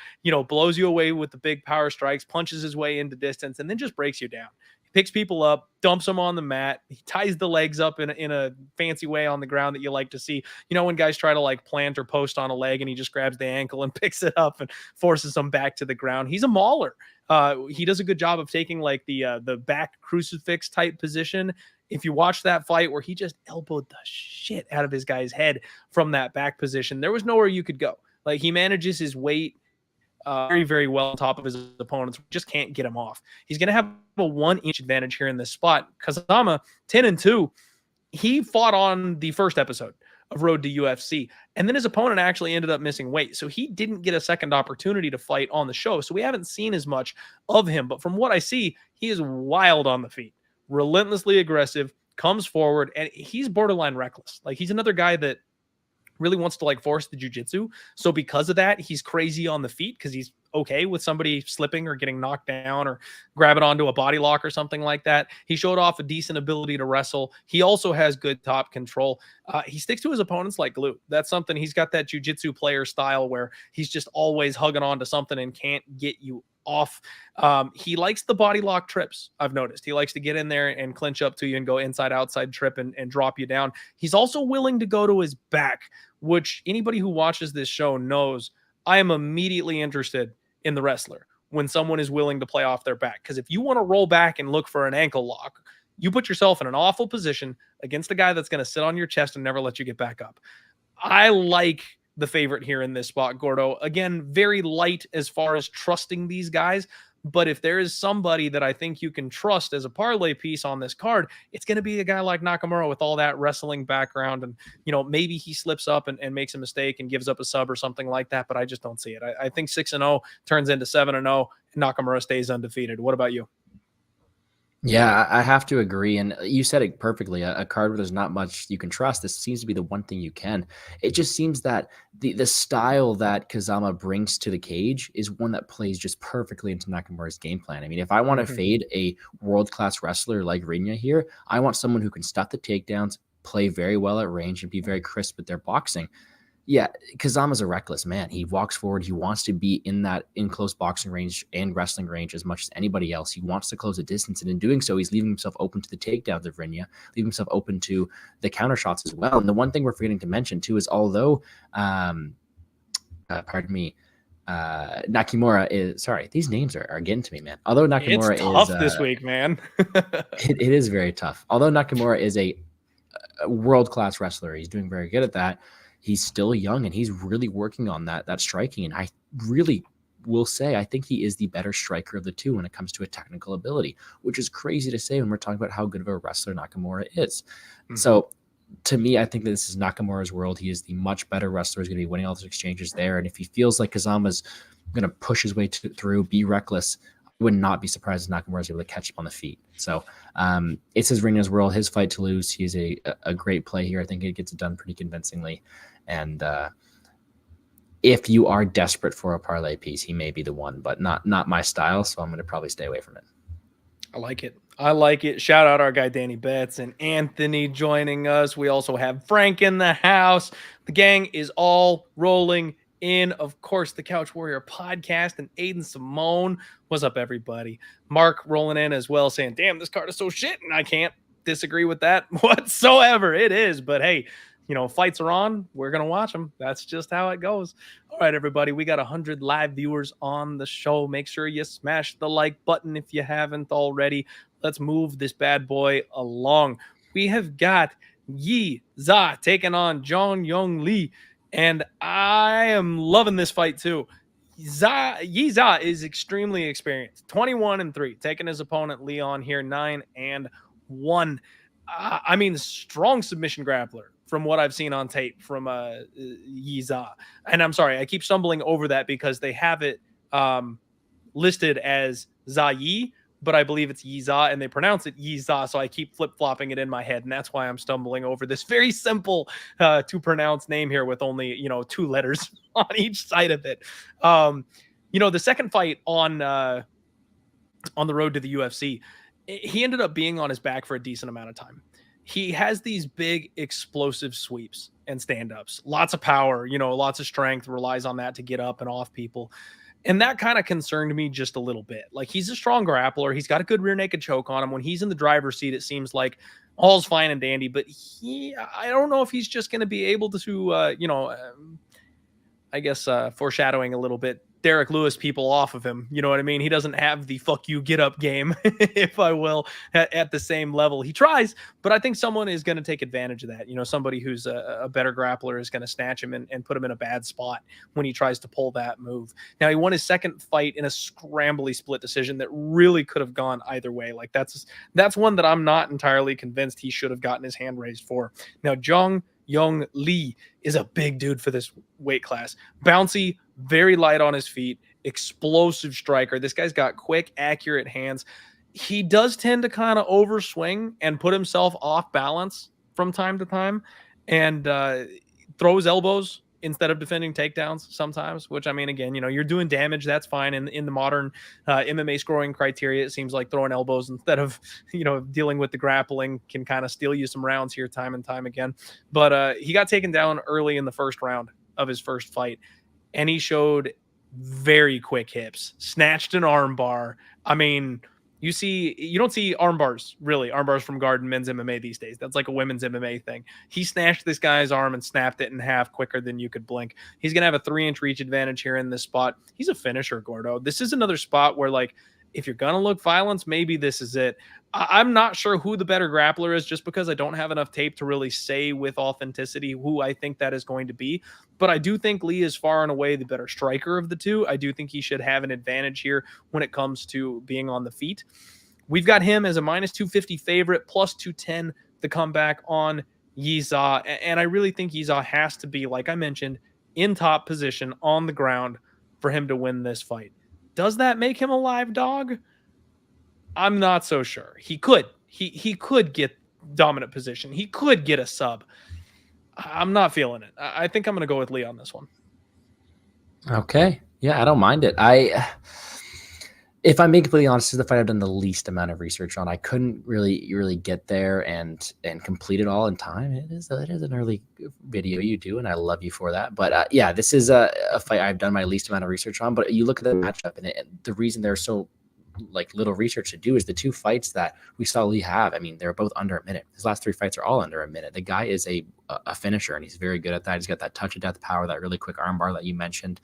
blows you away with the big power strikes, punches his way into distance, and then just breaks you down. He picks people up, dumps them on the mat. He ties the legs up in a fancy way on the ground that you like to see. When guys try to like plant or post on a leg and he just grabs the ankle and picks it up and forces them back to the ground. He's a mauler. He does a good job of taking like the back crucifix type position. If you watch that fight where he just elbowed the shit out of his guy's head from that back position, there was nowhere you could go. Like he manages his weight very, very well on top of his opponents. Just can't get him off. He's going to have a 1-inch advantage here in this spot. Kazama, 10-2, he fought on the first episode of Road to UFC. And then his opponent actually ended up missing weight. So he didn't get a second opportunity to fight on the show. So we haven't seen as much of him. But from what I see, he is wild on the feet. Relentlessly aggressive, comes forward, and he's borderline reckless. Like he's another guy that really wants to like force the jiu-jitsu. So because of that, he's crazy on the feet because he's okay with somebody slipping or getting knocked down or grabbing onto a body lock or something like that. He showed off a decent ability to wrestle. He also has good top control. He sticks to his opponents like glue. That's something. He's got that jiu-jitsu player style where he's just always hugging on to something and can't get you off. He likes the body lock trips. I've noticed he likes to get in there and clinch up to you and go inside outside trip and drop you down. He's also willing to go to his back, which anybody who watches this show knows I am immediately interested in the wrestler when someone is willing to play off their back. Because if you want to roll back and look for an ankle lock, you put yourself in an awful position against a guy that's going to sit on your chest and never let you get back up. I like the favorite here in this spot, Gordo. Again, very light as far as trusting these guys. But if there is somebody that I think you can trust as a parlay piece on this card, it's going to be a guy like Nakamura with all that wrestling background. And, maybe he slips up and makes a mistake and gives up a sub or something like that. But I just don't see it. I think 6-0 turns into 7-0 and Nakamura stays undefeated. What about you? Yeah, I have to agree. And you said it perfectly. A card where there's not much you can trust. This seems to be the one thing you can. It just seems that the style that Kazama brings to the cage is one that plays just perfectly into Nakamura's game plan. I mean, if I want to fade a world-class wrestler like Rinya here, I want someone who can stuff the takedowns, play very well at range, and be very crisp with their boxing. Yeah, Kazama's a reckless man. He walks forward. He wants to be in that close boxing range and wrestling range as much as anybody else. He wants to close the distance, and in doing so, he's leaving himself open to the takedowns of Rinya, leaving himself open to the counter shots as well. And the one thing we're forgetting to mention too is although, Nakamura is sorry, these names are getting to me, man. Although Nakamura it's tough is this week, man. it is very tough. Although Nakamura is a world-class wrestler, he's doing very good at that. He's still young and he's really working on that striking. And I really will say, I think he is the better striker of the two when it comes to a technical ability, which is crazy to say when we're talking about how good of a wrestler Nakamura is. Mm-hmm. So to me, I think that this is Nakamura's world. He is the much better wrestler. He's going to be winning all those exchanges there. And if he feels like Kazama's going to push his way through, be reckless, I would not be surprised if Nakamura is able to catch him on the feet. So it's his Rinya's world, his fight to lose. He's a great play here. I think it gets it done pretty convincingly. And if you are desperate for a parlay piece, he may be the one, but not my style. So I'm going to probably stay away from it. I like it. I like it. Shout out our guy Danny Betts and Anthony joining us. We also have Frank in the house. The gang is all rolling in. Of course, the Couch Warrior podcast and Aiden Simone. What's up, everybody? Mark rolling in as well, saying, damn, this card is so shit. And I can't disagree with that whatsoever. It is. But hey, fights are on, we're going to watch them. That's just how it goes. All right, everybody, we got 100 live viewers on the show. Make sure you smash the like button if you haven't already. Let's move this bad boy along. We have got Zha taking on Jeong Yeong Lee, and I am loving this fight too. Zha is extremely experienced, 21-3, taking his opponent Leon here 9-1. I mean, strong submission grappler from what I've seen on tape from Zha. And I'm sorry, I keep stumbling over that because they have it listed as Zha Yi, but I believe it's Zha, and they pronounce it Zha, so I keep flip-flopping it in my head, and that's why I'm stumbling over this very simple to pronounce name here with only 2 letters on each side of it. The second fight on the road to the UFC, he ended up being on his back for a decent amount of time. He has these big explosive sweeps and stand-ups, lots of power, lots of strength, relies on that to get up and off people. And that kind of concerned me just a little bit. Like, he's a strong grappler. He's got a good rear naked choke on him. When he's in the driver's seat, it seems like all's fine and dandy. But I don't know if he's just going to be able to, foreshadowing a little bit, Derek Lewis people off of him. You know what I mean? He doesn't have the fuck you get up game, if I will, at the same level. He tries, but I think someone is going to take advantage of that. Somebody who's a better grappler is going to snatch him and put him in a bad spot when he tries to pull that move. Now, he won his second fight in a scrambly split decision that really could have gone either way. Like, that's one that I'm not entirely convinced he should have gotten his hand raised for. Now, Jeong Yeong Lee is a big dude for this weight class. Bouncy, very light on his feet, explosive striker. This guy's got quick, accurate hands. He does tend to kind of overswing and put himself off balance from time to time, and throws elbows instead of defending takedowns sometimes, which, I mean, again, you're doing damage. That's fine. In the modern MMA scoring criteria, it seems like throwing elbows instead of, dealing with the grappling can kind of steal you some rounds here time and time again. But he got taken down early in the first round of his first fight, and he showed very quick hips, snatched an arm bar. I mean, you don't see arm bars from guard in men's MMA these days. That's like a women's MMA thing. He snatched this guy's arm and snapped it in half quicker than you could blink. He's going to have a 3-inch reach advantage here in this spot. He's a finisher, Gordo. This is another spot where, like, if you're going to look violence, maybe this is it. I'm not sure who the better grappler is, just because I don't have enough tape to really say with authenticity who I think that is going to be. But I do think Lee is far and away the better striker of the two. I do think he should have an advantage here when it comes to being on the feet. We've got him as a -250 favorite, +210 the comeback on Zha. And I really think Zha has to be, like I mentioned, in top position on the ground for him to win this fight. Does that make him a live dog? I'm not so sure. He could. He could get dominant position. He could get a sub. I'm not feeling it. I think I'm going to go with Lee on this one. Okay. Yeah, I don't mind it. If I'm being completely honest, this is the fight I've done the least amount of research on. I couldn't really get there and complete it all in time. It is an early video you do, and I love you for that. But yeah, this is a fight I've done my least amount of research on. But you look at the matchup, and the reason there's so little research to do is the two fights that we saw Lee have. I mean, they're both under a minute. His last 3 fights are all under a minute. The guy is a finisher, and he's very good at that. He's got that touch of death power, that really quick armbar that you mentioned.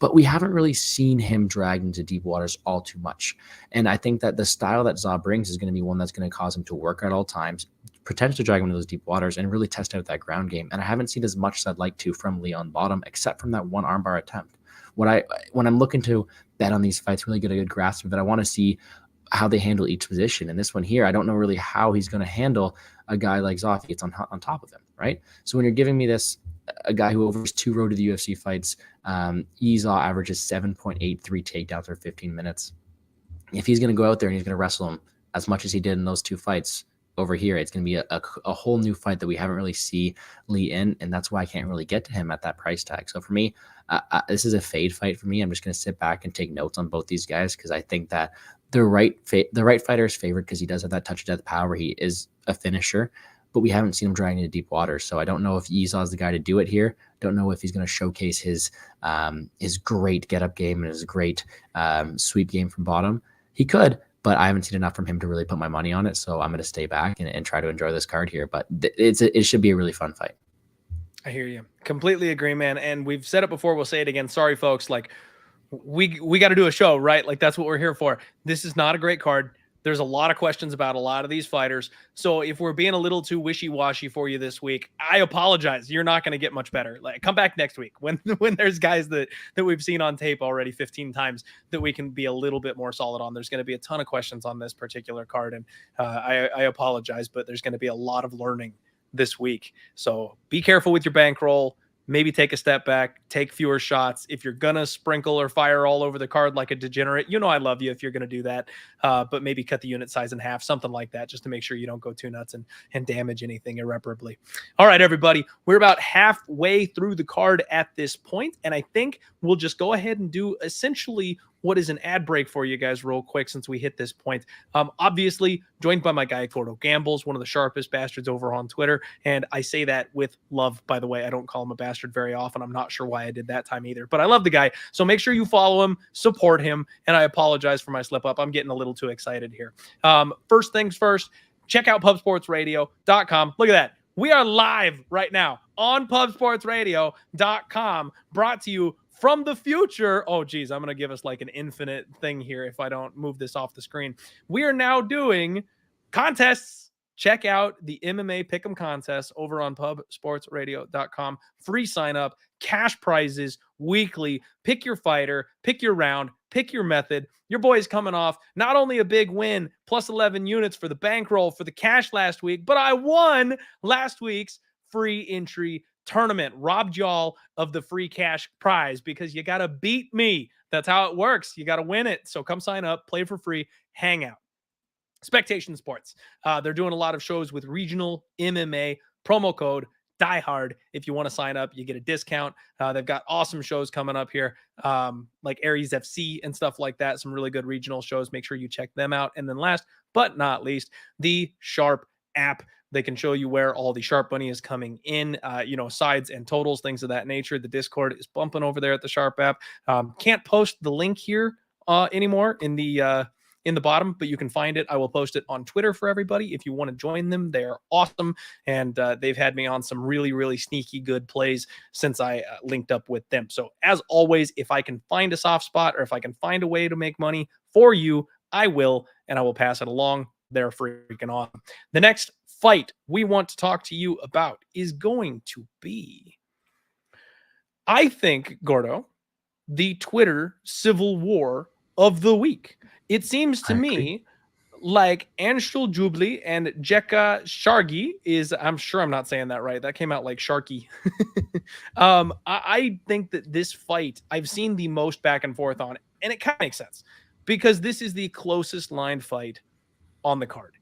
But we haven't really seen him dragged into deep waters all too much. And I think that the style that Zha brings is going to be one that's going to cause him to work at all times, potentially drag him into those deep waters, and really test out that ground game. And I haven't seen as much as I'd like to from Lee on bottom, except from that one armbar attempt. When I'm looking to bet on these fights, really get a good grasp of it, I want to see how they handle each position. And this one here, I don't know really how he's going to handle a guy like Zha if he gets on top of him, right? So when you're giving me this, a guy who over his 2 road to the UFC fights, Zha averages 7.83 takedowns for 15 minutes. If he's going to go out there and he's going to wrestle him as much as he did in those 2 fights over here, it's going to be a whole new fight that we haven't really seen Lee in, and that's why I can't really get to him at that price tag. So for me, this is a fade fight for me. I'm just going to sit back and take notes on both these guys, because I think that the right fighter is favored because he does have that touch of death power. He is a finisher, but we haven't seen him dragging into deep water. So I don't know if Zha is the guy to do it here. Don't know if he's going to showcase his great get-up game and his great sweep game from bottom. He could, but I haven't seen enough from him to really put my money on it. So I'm going to stay back and try to enjoy this card here. But it should be a really fun fight. I hear you. Completely agree, man. And we've said it before. We'll say it again. Sorry, folks. Like, we got to do a show, right? Like, that's what we're here for. This is not a great card. There's a lot of questions about a lot of these fighters. So if we're being a little too wishy-washy for you this week, I apologize. You're not going to get much better. Like, come back next week when there's guys that we've seen on tape already 15 times that we can be a little bit more solid on. There's going to be a ton of questions on this particular card, and I apologize, but there's going to be a lot of learning this week. So be careful with your bankroll. Maybe take a step back, take fewer shots. If you're going to sprinkle or fire all over the card like a degenerate, you know I love you if you're going to do that, but maybe cut the unit size in half, something like that, just to make sure you don't go too nuts and damage anything irreparably. All right, everybody, we're about halfway through the card at this point, and I think we'll just go ahead and do essentially what is an ad break for you guys real quick since we hit this point. Obviously, joined by my guy, Gordo Gambles, one of the sharpest bastards over on Twitter. And I say that with love, by the way. I don't call him a bastard very often. I'm not sure why I did that time either, but I love the guy. So make sure you follow him, support him. And I apologize for my slip up. I'm getting a little too excited here. First things first, check out pubsportsradio.com. Look at that. We are live right now on pubsportsradio.com, brought to you from the future. Oh, geez, I'm going to give us like an infinite thing here if I don't move this off the screen. We are now doing contests. Check out the MMA Pick'em contest over on pubsportsradio.com. Free sign up, cash prizes weekly. Pick your fighter, pick your round, pick your method. Your boy's coming off not only a big win, plus 11 units for the bankroll for the cash last week, but I won last week's free entry tournament, robbed y'all of the free cash prize because you got to beat me. That's how it works. You got to win it. So come sign up, play for free, hang out. Spectation Sports. They're doing a lot of shows with regional MMA. Promo code DieHard. If you want to sign up, you get a discount. They've got awesome shows coming up here, like Aries FC and stuff like that. Some really good regional shows. Make sure you check them out. And then last but not least, the Sharp app. They can show you where all the Sharp money is coming in, sides and totals, things of that nature. The Discord is bumping over there at the Sharp app. Can't post the link here anymore in the bottom, but you can find it. I will post it on Twitter for everybody if you want to join them. They're awesome, and they've had me on some really, really sneaky good plays since I linked up with them. So as always, if I can find a soft spot or if I can find a way to make money for you, I will, and I will pass it along. They're freaking awesome. The next fight we want to talk to you about is going to be, I think, Gordo, the Twitter civil war of the week. It seems to me like Anshul Jubli and Jeka Saragih is, I'm sure I'm not saying that right. That came out like Sharky. I think that this fight I've seen the most back and forth on, and it kind of makes sense because this is the closest line fight on the card.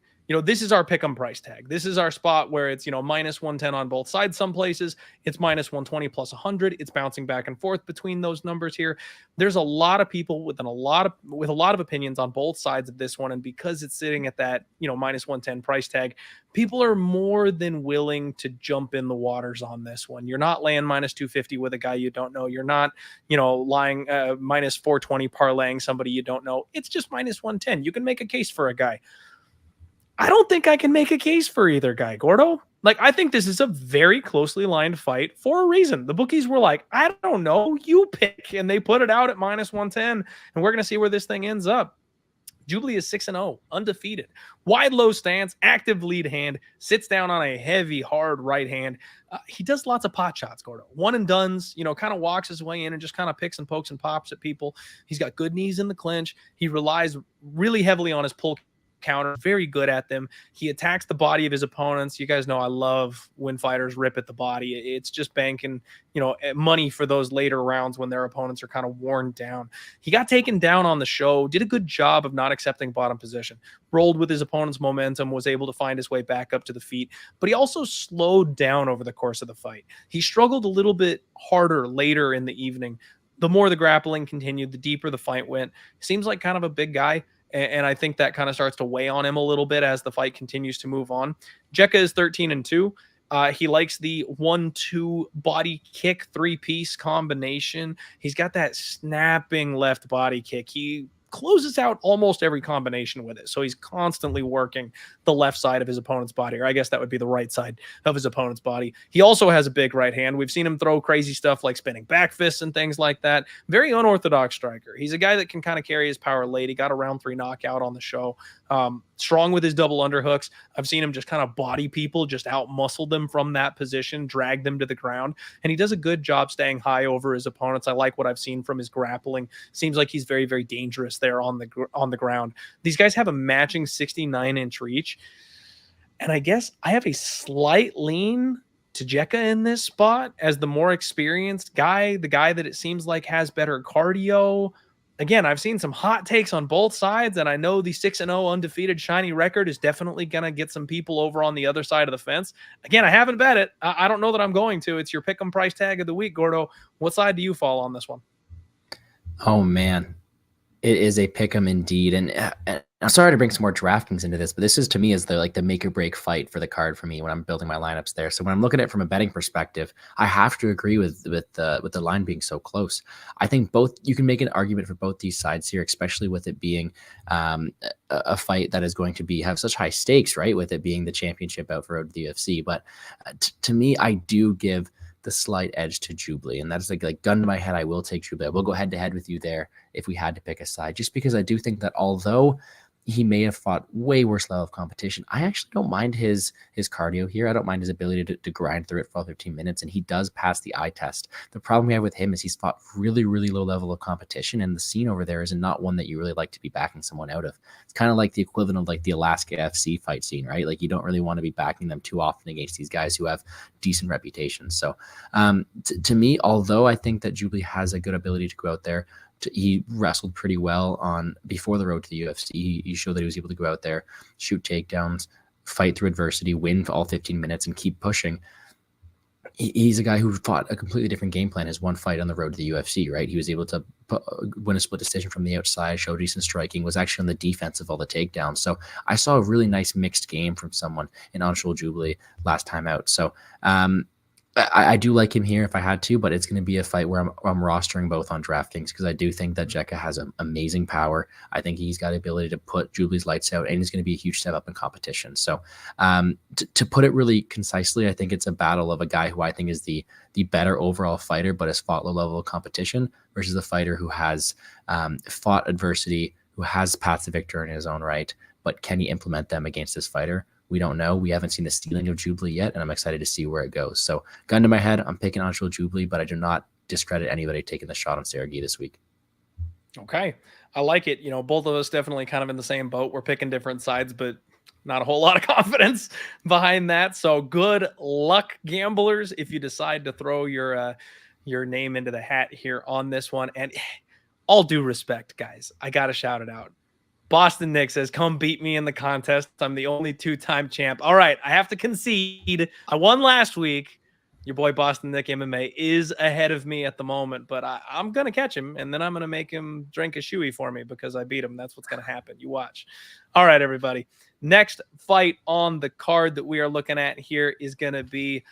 This is our pick'em price tag. This is our spot where it's, minus 110 on both sides. Some places it's minus 120 plus 100. It's bouncing back and forth between those numbers here. There's a lot of people with a lot of opinions on both sides of this one. And because it's sitting at that, minus 110 price tag, people are more than willing to jump in the waters on this one. You're not laying minus 250 with a guy you don't know. You're not, lying minus 420 parlaying somebody you don't know. It's just minus 110. You can make a case for a guy. I don't think I can make a case for either guy, Gordo. Like, I think this is a very closely lined fight for a reason. The bookies were like, I don't know, you pick. And they put it out at minus 110. And we're going to see where this thing ends up. Jubli is 6-0, undefeated. Wide low stance, active lead hand, sits down on a heavy, hard right hand. He does lots of pot shots, Gordo. One and dones, kind of walks his way in and just kind of picks and pokes and pops at people. He's got good knees in the clinch. He relies really heavily on his pull counter, very good at them. He attacks the body of his opponents. You guys know I love when fighters rip at the body. It's just banking, money for those later rounds when their opponents are kind of worn down. He got taken down on the show, did a good job of not accepting bottom position, rolled with his opponent's momentum, was able to find his way back up to the feet, but he also slowed down over the course of the fight. He struggled a little bit harder later in the evening. The more the grappling continued, the deeper the fight went. Seems like kind of a big guy. And I think that kind of starts to weigh on him a little bit as the fight continues to move on. Jeka is 13-2. He likes the 1-2 body kick 3-piece combination. He's got that snapping left body kick. He closes out almost every combination with it. So he's constantly working the left side of his opponent's body, or I guess that would be the right side of his opponent's body. He also has a big right hand. We've seen him throw crazy stuff like spinning back fists and things like that. Very unorthodox striker. He's a guy that can kind of carry his power late. He got a round 3 knockout on the show. Strong with his double underhooks. I've seen him just kind of body people, just out muscle them from that position, drag them to the ground. And he does a good job staying high over his opponents. I like what I've seen from his grappling. Seems like he's very, very dangerous there on the ground. These guys have a matching 69-inch reach. And I guess I have a slight lean to Jeka in this spot as the more experienced guy, the guy that it seems like has better cardio. Again, I've seen some hot takes on both sides, and I know the 6-0 undefeated shiny record is definitely going to get some people over on the other side of the fence. Again, I haven't bet it. I don't know that I'm going to. It's your pick'em price tag of the week, Gordo. What side do you fall on this one? Oh, man. It is a pick'em indeed. And I'm sorry to bring some more DraftKings into this, but this is, to me, is the make or break fight for the card for me when I'm building my lineups there. So when I'm looking at it from a betting perspective, I have to agree with the line being so close. I think you can make an argument for both these sides here, especially with it being a fight that is going to have such high stakes, right? With it being the championship bout for the UFC. But to me, I do give the slight edge to Jubli, and that's like gun to my head, I will take Jubli. I will go head to head with you there if we had to pick a side, just because I do think that although he may have fought way worse level of competition, I actually don't mind his cardio here. I don't mind his ability to grind through it for all 15 minutes, and he does pass the eye test. The problem we have with him is he's fought really, really low level of competition, and the scene over there is not one that you really like to be backing someone out of. It's kind of like the equivalent of like the Alaska FC fight scene, right? Like you don't really want to be backing them too often against these guys who have decent reputations. So to me, although I think that Jubli has a good ability to go out there, he wrestled pretty well before the road to the UFC. He showed that he was able to go out there, shoot takedowns, fight through adversity, win for all 15 minutes, and keep pushing. He's a guy who fought a completely different game plan his one fight on the road to the UFC, right? He was able to win a split decision from the outside, show decent striking, was actually on the defense of all the takedowns. So I saw a really nice mixed game from someone in Anshul Jubli last time out. So I do like him here if I had to, but it's going to be a fight where I'm rostering both on DraftKings because I do think that Jeka has amazing power. I think he's got the ability to put Jubli's lights out, and he's going to be a huge step up in competition. So to put it really concisely, I think it's a battle of a guy who I think is the better overall fighter, but has fought low level of competition versus a fighter who has fought adversity, who has paths to victory in his own right, but can he implement them against this fighter? We don't know. We haven't seen the stealing of Jubli yet, and I'm excited to see where it goes. So, gun to my head, I'm picking Anshul Jubli, but I do not discredit anybody taking the shot on Saragih this week. Okay. I like it. You know, both of us definitely kind of in the same boat. We're picking different sides, but not a whole lot of confidence behind that. So, good luck, gamblers, if you decide to throw your name into the hat here on this one. And all due respect, guys, I got to shout it out. Boston Nick says, come beat me in the contest. I'm the only 2-time champ. All right, I have to concede. I won last week. Your boy Boston Nick MMA is ahead of me at the moment, but I'm going to catch him, and then I'm going to make him drink a shoey for me because I beat him. That's what's going to happen. You watch. All right, everybody. Next fight on the card that we are looking at here is going to be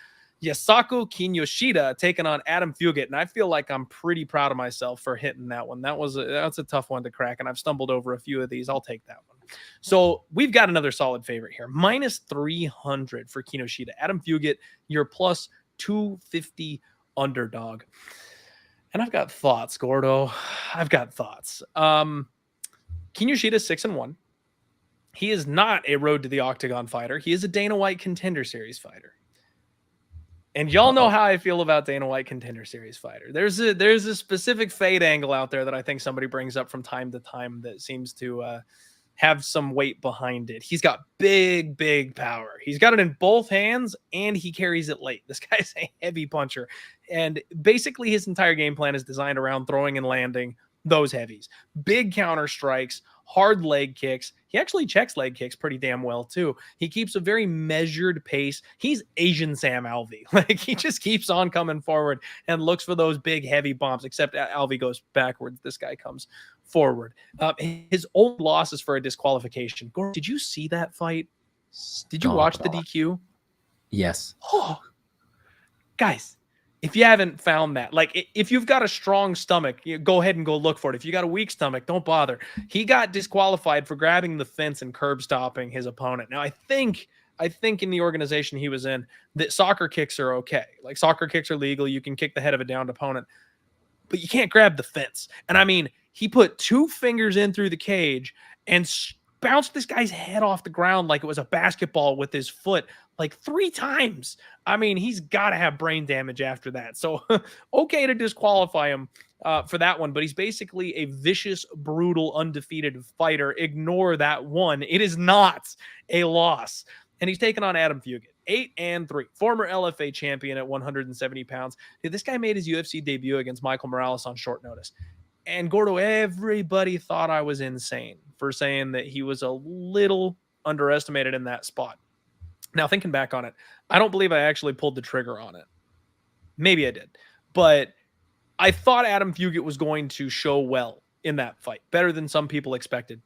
Yusaku Kinoshita taking on Adam Fugitt, and I feel like I'm pretty proud of myself for hitting that one. That's a tough one to crack, and I've stumbled over a few of these. I'll take that one. So we've got another solid favorite here, minus 300 for Kinoshita. Adam Fugitt, your plus 250 underdog. And I've got thoughts, Gordo. I've got thoughts. Kinoshita 6-1. He is not a road to the octagon fighter. He is a Dana White Contender Series fighter. And y'all know how I feel about Dana White Contender Series fighter. There's a specific fade angle out there that I think somebody brings up from time to time that seems to have some weight behind it. He's got big power. He's got it in both hands, and he carries it late. This guy's a heavy puncher. And basically his entire game plan is designed around throwing and landing those heavies. Big counter strikes, hard leg kicks. He actually checks leg kicks pretty damn well too. He keeps a very measured pace. He's Asian Sam Alvey. Like he just keeps on coming forward and looks for those big heavy bombs, except Alvey goes backwards. This guy comes forward. His old loss is for a disqualification. Gordon, did you see that fight? Did you watch the DQ? Yes. Oh, guys, if you haven't found that, like if you've got a strong stomach, go ahead and go look for it. If you got a weak stomach, don't bother. He got disqualified for grabbing the fence and curb stopping his opponent. Now, I think in the organization he was in that soccer kicks are okay. Like soccer kicks are legal. You can kick the head of a downed opponent, but you can't grab the fence. And I mean, he put 2 fingers in through the cage and bounced this guy's head off the ground like it was a basketball with his foot like 3 times. I mean, he's got to have brain damage after that. So okay to disqualify him for that one, but he's basically a vicious, brutal, undefeated fighter. Ignore that one. It is not a loss. And he's taking on Adam Fugitt, 8-3, former LFA champion at 170 pounds. Dude, this guy made his UFC debut against Michael Morales on short notice. And Gordo, everybody thought I was insane for saying that he was a little underestimated in that spot. Now, thinking back on it, I don't believe I actually pulled the trigger on it. Maybe I did. But I thought Adam Fugitt was going to show well in that fight, better than some people expected.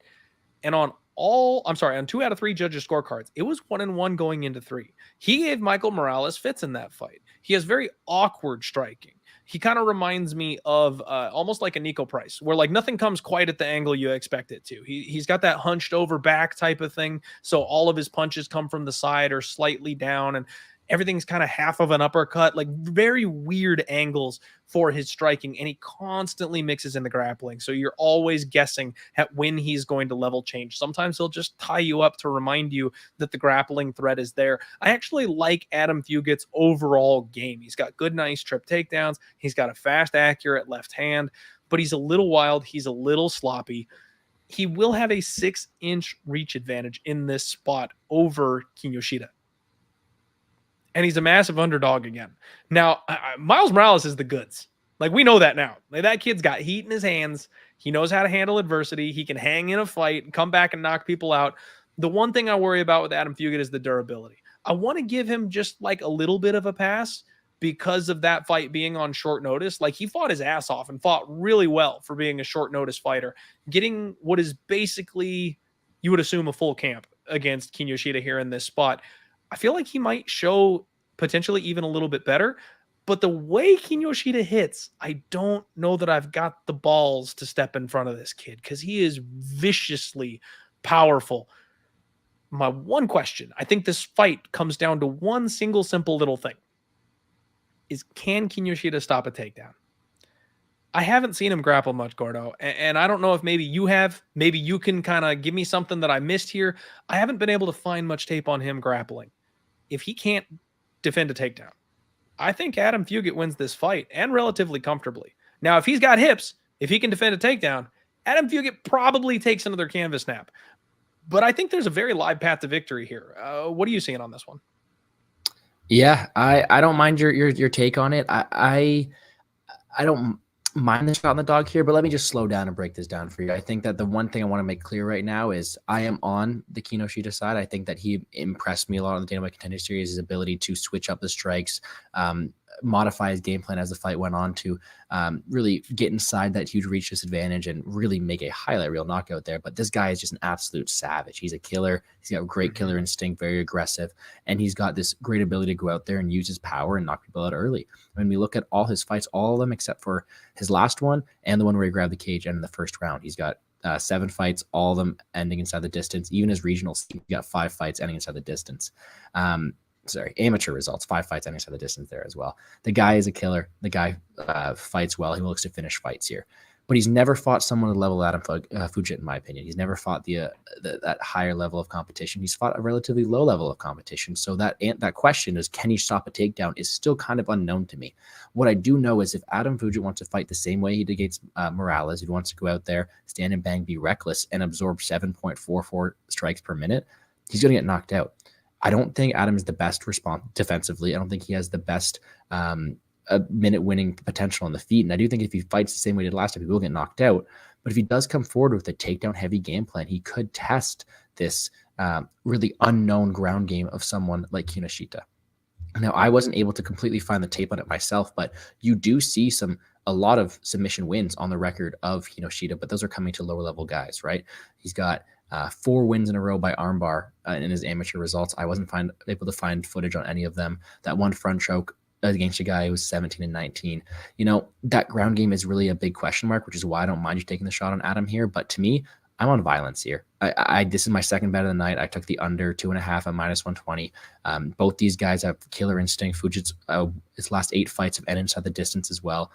And on 2 out of 3 judges' scorecards, it was 1-1 going into 3. He gave Michael Morales fits in that fight. He has very awkward striking. He kind of reminds me of almost like a Nico Price, where like nothing comes quite at the angle you expect it to. He's got that hunched over back type of thing, so all of his punches come from the side or slightly down, and everything's kind of half of an uppercut, like very weird angles for his striking, and he constantly mixes in the grappling. So you're always guessing at when he's going to level change. Sometimes he'll just tie you up to remind you that the grappling threat is there. I actually like Adam Fugitt's overall game. He's got good, nice trip takedowns. He's got a fast, accurate left hand, but he's a little wild. He's a little sloppy. He will have a 6-inch reach advantage in this spot over Kinoshita. And he's a massive underdog again. Now, Miles Morales is the goods. Like, we know that now. Like, that kid's got heat in his hands. He knows how to handle adversity. He can hang in a fight and come back and knock people out. The one thing I worry about with Adam Fugitt is the durability. I want to give him just like a little bit of a pass because of that fight being on short notice. Like, he fought his ass off and fought really well for being a short notice fighter, getting what is basically, you would assume, a full camp against Kinoshita here in this spot. I feel like he might show potentially even a little bit better, but the way Kinoshita hits, I don't know that I've got the balls to step in front of this kid because he is viciously powerful. My one question, I think this fight comes down to one single simple little thing, is can Kinoshita stop a takedown? I haven't seen him grapple much, Gordo, and I don't know if maybe you have. Maybe you can kind of give me something that I missed here. I haven't been able to find much tape on him grappling. If he can't defend a takedown, I think Adam Fugitt wins this fight, and relatively comfortably. Now, if he's got hips, if he can defend a takedown, Adam Fugitt probably takes another canvas nap. But I think there's a very live path to victory here. What are you seeing on this one? Yeah, I don't mind your take on it. I don't mind the shot on the dog here, but let me just slow down and break this down for you. I think that the one thing I want to make clear right now is I am on the Kinoshita side. I think that he impressed me a lot on the Dana White Contender Series, his ability to switch up the strikes, modify his game plan as the fight went on to really get inside that huge reach disadvantage and really make a highlight reel knockout there. But this guy is just an absolute savage. He's a killer. He's got great killer instinct, very aggressive, and he's got this great ability to go out there and use his power and knock people out early. When we look at all his fights, all of them except for his last one and the one where he grabbed the cage and in the first round, he's got 7 fights, all of them ending inside the distance. Even his regionals, he got 5 fights ending inside the distance. Amateur results, 5 fights ending inside the distance there as well. The guy is a killer. The guy fights well. He looks to finish fights here. But he's never fought someone at the level of Adam Fugitt, in my opinion. He's never fought that higher level of competition. He's fought a relatively low level of competition. So that question is, can he stop a takedown, is still kind of unknown to me. What I do know is if Adam Fugitt wants to fight the same way he did against Morales, he wants to go out there, stand and bang, be reckless, and absorb 7.44 strikes per minute, he's going to get knocked out. I don't think Adam is the best response defensively. I don't think he has the best a minute winning potential on the feet. And I do think if he fights the same way he did last time, he will get knocked out. But if he does come forward with a takedown heavy game plan, he could test this really unknown ground game of someone like Kinoshita. Now, I wasn't able to completely find the tape on it myself, but you do see a lot of submission wins on the record of Kinoshita, but those are coming to lower level guys, right? He's got 4 wins in a row by armbar in his amateur results. I wasn't able to find footage on any of them. That one front choke against a guy who was 17 and 19. You know, that ground game is really a big question mark, which is why I don't mind you taking the shot on Adam here. But to me, I'm on violence here. This is my second bet of the night. I took the under 2.5 at -120. Both these guys have killer instinct. Fugitt's his last 8 fights have ended inside the distance as well.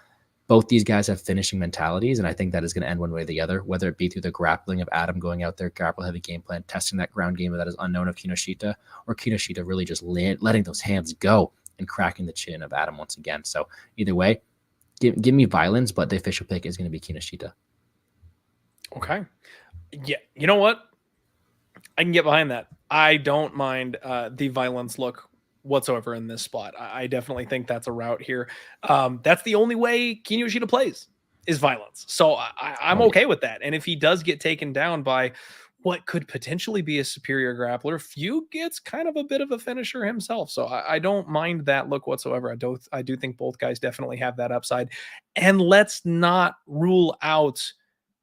Both these guys have finishing mentalities, and I think that is going to end one way or the other, whether it be through the grappling of Adam going out there, grapple-heavy game plan, testing that ground game that is unknown of Kinoshita, or Kinoshita really just letting those hands go and cracking the chin of Adam once again. So either way, give me violence, but the official pick is going to be Kinoshita. Okay. Yeah, you know what? I can get behind that. I don't mind the violence look whatsoever in this spot. I definitely think that's a route here. That's the only way Kinoshita plays is violence. So I'm okay with that. And if he does get taken down by what could potentially be a superior grappler, Fugitt's kind of a bit of a finisher himself. So I don't mind that look whatsoever. I do think both guys definitely have that upside. And let's not rule out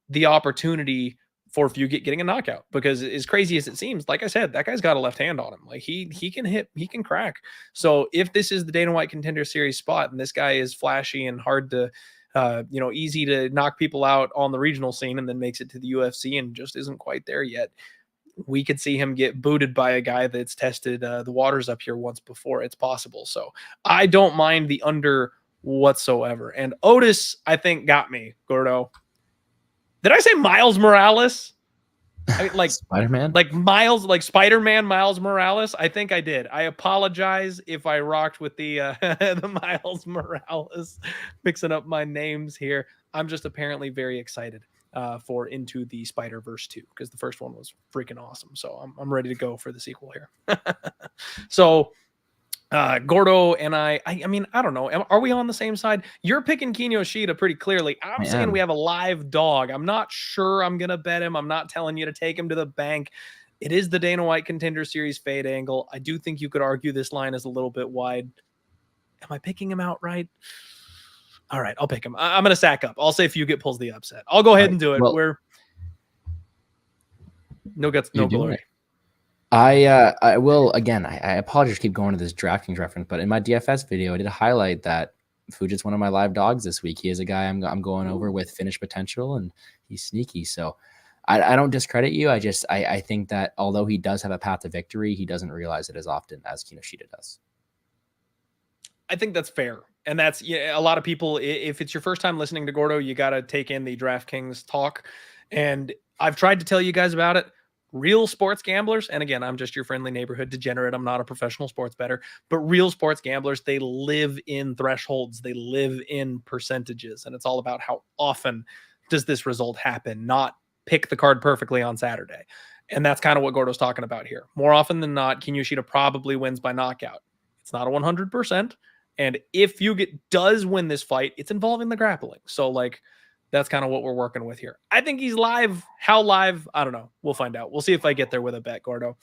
the opportunity for Fugitt getting a knockout, because as crazy as it seems, like I said, that guy's got a left hand on him. Like he can hit, he can crack. So if this is the Dana White Contender Series spot and this guy is flashy and hard to, easy to knock people out on the regional scene and then makes it to the UFC and just isn't quite there yet, we could see him get booted by a guy that's tested the waters up here once before. It's possible. So I don't mind the under whatsoever. And Otis, I think, got me, Gordo. Did I say Miles Morales? Like Spider-Man? Like Spider-Man Miles Morales? I think I did. I apologize if I rocked with the the Miles Morales, mixing up my names here. I'm just apparently very excited for Into the Spider-Verse 2, because the first one was freaking awesome. So I'm ready to go for the sequel here. So Gordo and I mean, I don't know. Are we on the same side? You're picking Kinoshita pretty clearly. I'm saying we have a live dog. I'm not sure I'm going to bet him. I'm not telling you to take him to the bank. It is the Dana White Contender Series fade angle. I do think you could argue this line is a little bit wide. Am I picking him out right? All right, I'll pick him. I'm going to sack up. I'll say Fugitt pulls the upset. I'll go ahead and do it. We're no guts, no glory. I will, again, I apologize to keep going to this DraftKings reference, but in my DFS video, I did highlight that Fugitt's one of my live dogs this week. He is a guy I'm going over with finish potential, and he's sneaky. So I don't discredit you. I think that although he does have a path to victory, he doesn't realize it as often as Kinoshita does. I think that's fair. And that's a lot of people, if it's your first time listening to Gordo, you got to take in the DraftKings talk. And I've tried to tell you guys about it. Real sports gamblers, and again, I'm just your friendly neighborhood degenerate. I'm not a professional sports bettor, but real sports gamblers, they live in thresholds. They live in percentages. And it's all about how often does this result happen, not pick the card perfectly on Saturday. And that's kind of what Gordo's talking about here. More often than not, Kinoshita probably wins by knockout. It's not a 100%. And if Fugitt does win this fight, it's involving the grappling. So like, that's kind of what we're working with here. I think he's live. How live? I don't know. We'll find out. We'll see if I get there with a bet, Gordo.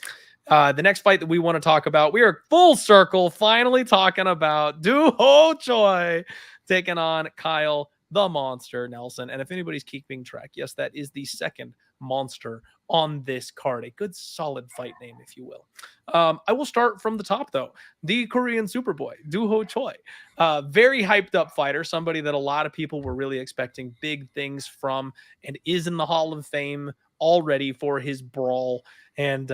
The next fight that we want to talk about, we are full circle, finally talking about Doo-Ho Choi taking on Kyle the Monster Nelson. And if anybody's keeping track, yes, that is the second monster on this card. A good solid fight name, if you will. I will start from the top, though. The Korean Superboy, Doo-Ho Choi. Very hyped up fighter, somebody that a lot of people were really expecting big things from, and is in the Hall of Fame already for his brawl. And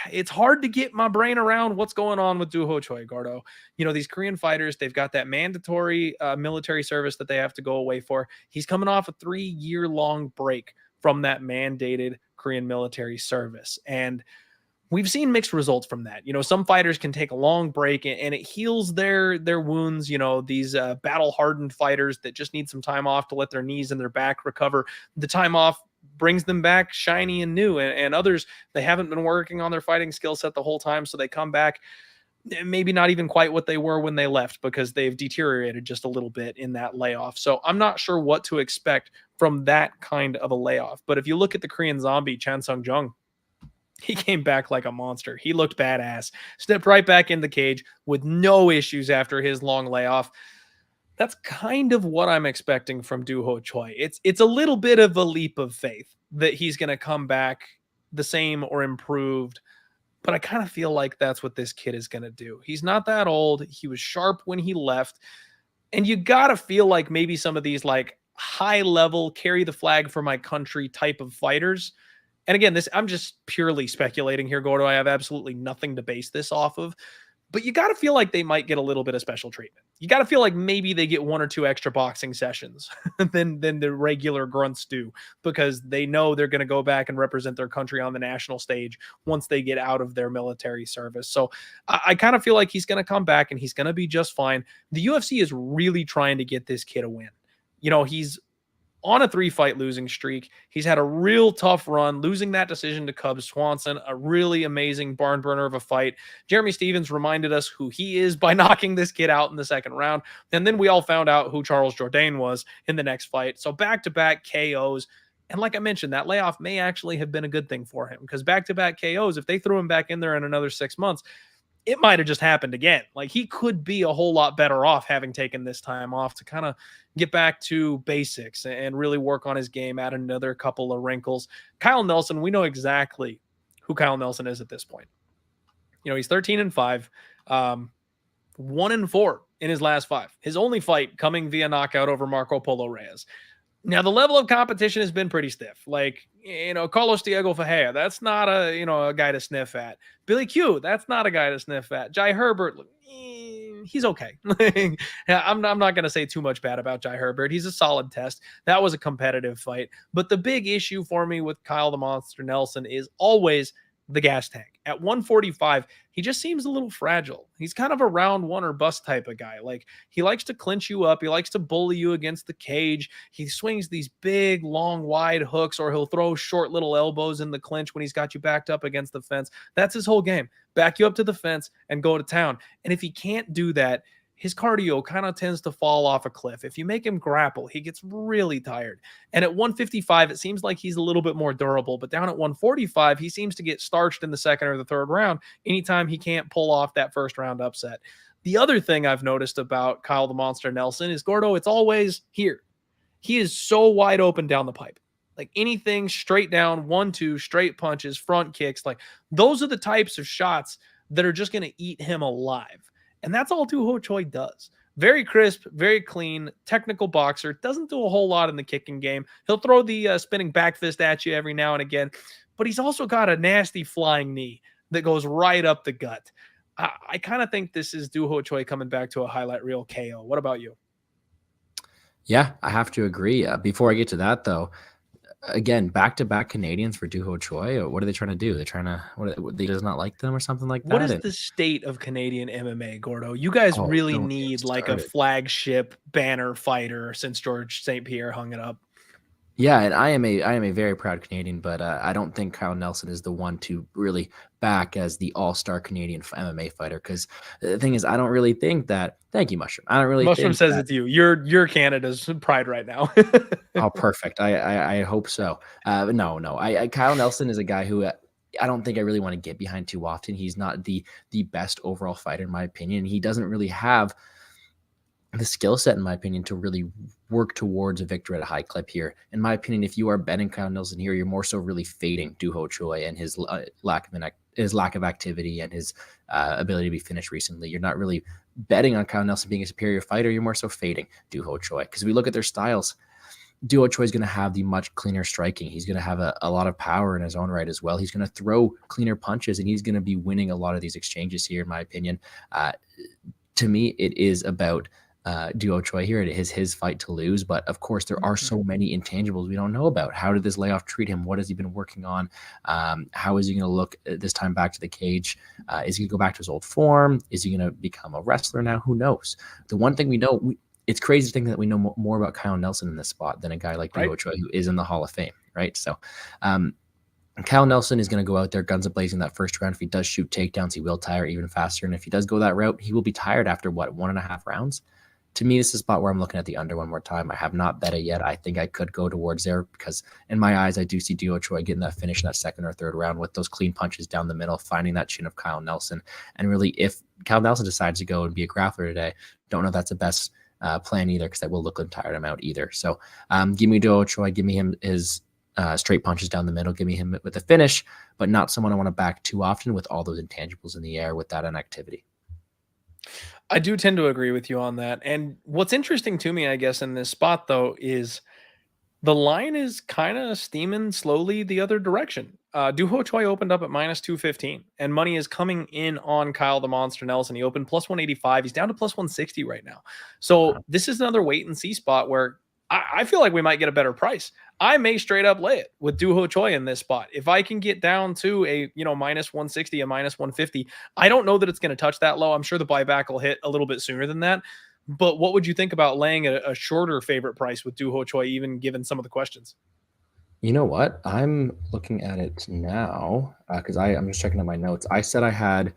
it's hard to get my brain around what's going on with Doo-Ho Choi, Gordo. You know, these Korean fighters, they've got that mandatory military service that they have to go away for. He's coming off a 3-year-long break from that mandated Korean military service. And we've seen mixed results from that. You know, some fighters can take a long break and it heals their wounds. You know, these battle-hardened fighters that just need some time off to let their knees and their back recover. The time off brings them back shiny and new. And others, they haven't been working on their fighting skill set the whole time, so they come back maybe not even quite what they were when they left, because they've deteriorated just a little bit in that layoff. So I'm not sure what to expect from that kind of a layoff. But if you look at the Korean zombie, Chan Sung-jung, he came back like a monster. He looked badass, stepped right back in the cage with no issues after his long layoff. That's kind of what I'm expecting from Doo-Ho Choi. It's a little bit of a leap of faith that he's going to come back the same or improved but I kind of feel like that's what this kid is going to do. He's not that old. He was sharp when he left. And you got to feel like maybe some of these like high level carry the flag for my country type of fighters. And again, I'm just purely speculating here, Gordo. I have absolutely nothing to base this off of. But you got to feel like they might get a little bit of special treatment. You got to feel like maybe they get 1 or 2 extra boxing sessions than the regular grunts do, because they know they're going to go back and represent their country on the national stage once they get out of their military service. So I kind of feel like he's going to come back and he's going to be just fine. The UFC is really trying to get this kid a win. He's on a 3-fight losing streak. He's had a real tough run, losing that decision to Cub Swanson, a really amazing barn burner of a fight. Jeremy Stevens reminded us who he is by knocking this kid out in the second round. And then we all found out who Charles Jourdain was in the next fight. So back-to-back KOs. And like I mentioned, that layoff may actually have been a good thing for him, because back-to-back KOs, if they threw him back in there in another 6 months, it might have just happened again. Like, he could be a whole lot better off having taken this time off to kind of get back to basics and really work on his game, add another couple of wrinkles. Kyle Nelson, we know exactly who Kyle Nelson is at this point. He's 13-5, 1-4 in his last 5. His only fight coming via knockout over Marco Polo Reyes. Now, the level of competition has been pretty stiff. Like, Carlos Diego Ferreira, that's not a guy to sniff at. Billy Q, that's not a guy to sniff at. Jai Herbert, he's okay. I'm not going to say too much bad about Jai Herbert. He's a solid test. That was a competitive fight. But the big issue for me with Kyle the Monster Nelson is always the gas tank. At 145, he just seems a little fragile. He's kind of a round one or bust type of guy. Like, he likes to clinch you up. He likes to bully you against the cage. He swings these big, long, wide hooks, or he'll throw short little elbows in the clinch when he's got you backed up against the fence. That's his whole game. Back you up to the fence and go to town. And if he can't do that, his cardio kind of tends to fall off a cliff. If you make him grapple, he gets really tired. And at 155, it seems like he's a little bit more durable. But down at 145, he seems to get starched in the second or the third round anytime he can't pull off that first round upset. The other thing I've noticed about Kyle the Monster Nelson is, Gordo, it's always here. He is so wide open down the pipe. Like, anything straight down, 1-2, straight punches, front kicks. Like, those are the types of shots that are just going to eat him alive. And that's all Doo Ho Choi does. Very crisp, very clean, technical boxer. Doesn't do a whole lot in the kicking game. He'll throw the spinning back fist at you every now and again. But he's also got a nasty flying knee that goes right up the gut. I kind of think this is Doo Ho Choi coming back to a highlight reel KO. What about you? Yeah, I have to agree. Before I get to that, though, again, back-to-back Canadians for Doo Ho Choi. What are they trying to do? They're trying to, they does not like them or something like that? What is the state of Canadian MMA, Gordo? You guys really need like a flagship banner fighter since George St. Pierre hung it up. Yeah, and I am a very proud Canadian, but I don't think Kyle Nelson is the one to really back as the all-star Canadian MMA fighter, because the thing is, I don't really think that. Thank you, Mushroom. I don't really. Mushroom says it's you. You're Canada's pride right now. Oh, perfect. I hope so. No. Kyle Nelson is a guy who I don't think I really want to get behind too often. He's not the best overall fighter, in my opinion. He doesn't really have the skill set, in my opinion, to really work towards a victory at a high clip here. In my opinion, if you are betting Kyle Nelson here, you're more so really fading Doo Ho Choi and his lack of activity and his ability to be finished recently. You're not really betting on Kyle Nelson being a superior fighter. You're more so fading Doo Ho Choi, because we look at their styles. Doo Ho Choi is going to have the much cleaner striking. He's going to have a lot of power in his own right as well. He's going to throw cleaner punches, and he's going to be winning a lot of these exchanges here, in my opinion. To me, it is about Doo Ho Choi here. It is his fight to lose, but of course there are so many intangibles we don't know about. How did this layoff treat him? What has he been working on? How is he going to look this time back to the cage? Is he going to go back to his old form? Is he going to become a wrestler now? Who knows? The one thing we know, it's crazy to think that we know more about Kyle Nelson in this spot than a guy like Doo Ho Choi, who is in the Hall of Fame, right? So Kyle Nelson is going to go out there guns a-blazing that first round. If he does shoot takedowns, he will tire even faster. And if he does go that route, he will be tired after, 1.5 rounds? To me, this is a spot where I'm looking at the under one more time. I have not bet it yet. I think I could go towards there because, in my eyes, I do see Doo Ho Choi getting that finish in that second or third round with those clean punches down the middle, finding that chin of Kyle Nelson. And really, if Kyle Nelson decides to go and be a grappler today, don't know if that's the best plan either, because that will look and tire him out either. So give me Doo Ho Choi, give me him his straight punches down the middle, give me him with a finish, but not someone I want to back too often with all those intangibles in the air with that inactivity. I do tend to agree with you on that. And what's interesting to me, I guess, in this spot, though, is the line is kind of steaming slowly the other direction. Duho Choi opened up at -215, and money is coming in on Kyle the Monster Nelson. He opened +185. He's down to +160 right now. So this is another wait and see spot where I feel like we might get a better price. I may straight up lay it with Duho Choi in this spot. If I can get down to a -160, a -150, I don't know that it's going to touch that low. I'm sure the buyback will hit a little bit sooner than that. But what would you think about laying a shorter favorite price with Duho Choi, even given some of the questions? You know what? I'm looking at it now because I'm just checking out my notes. I said I had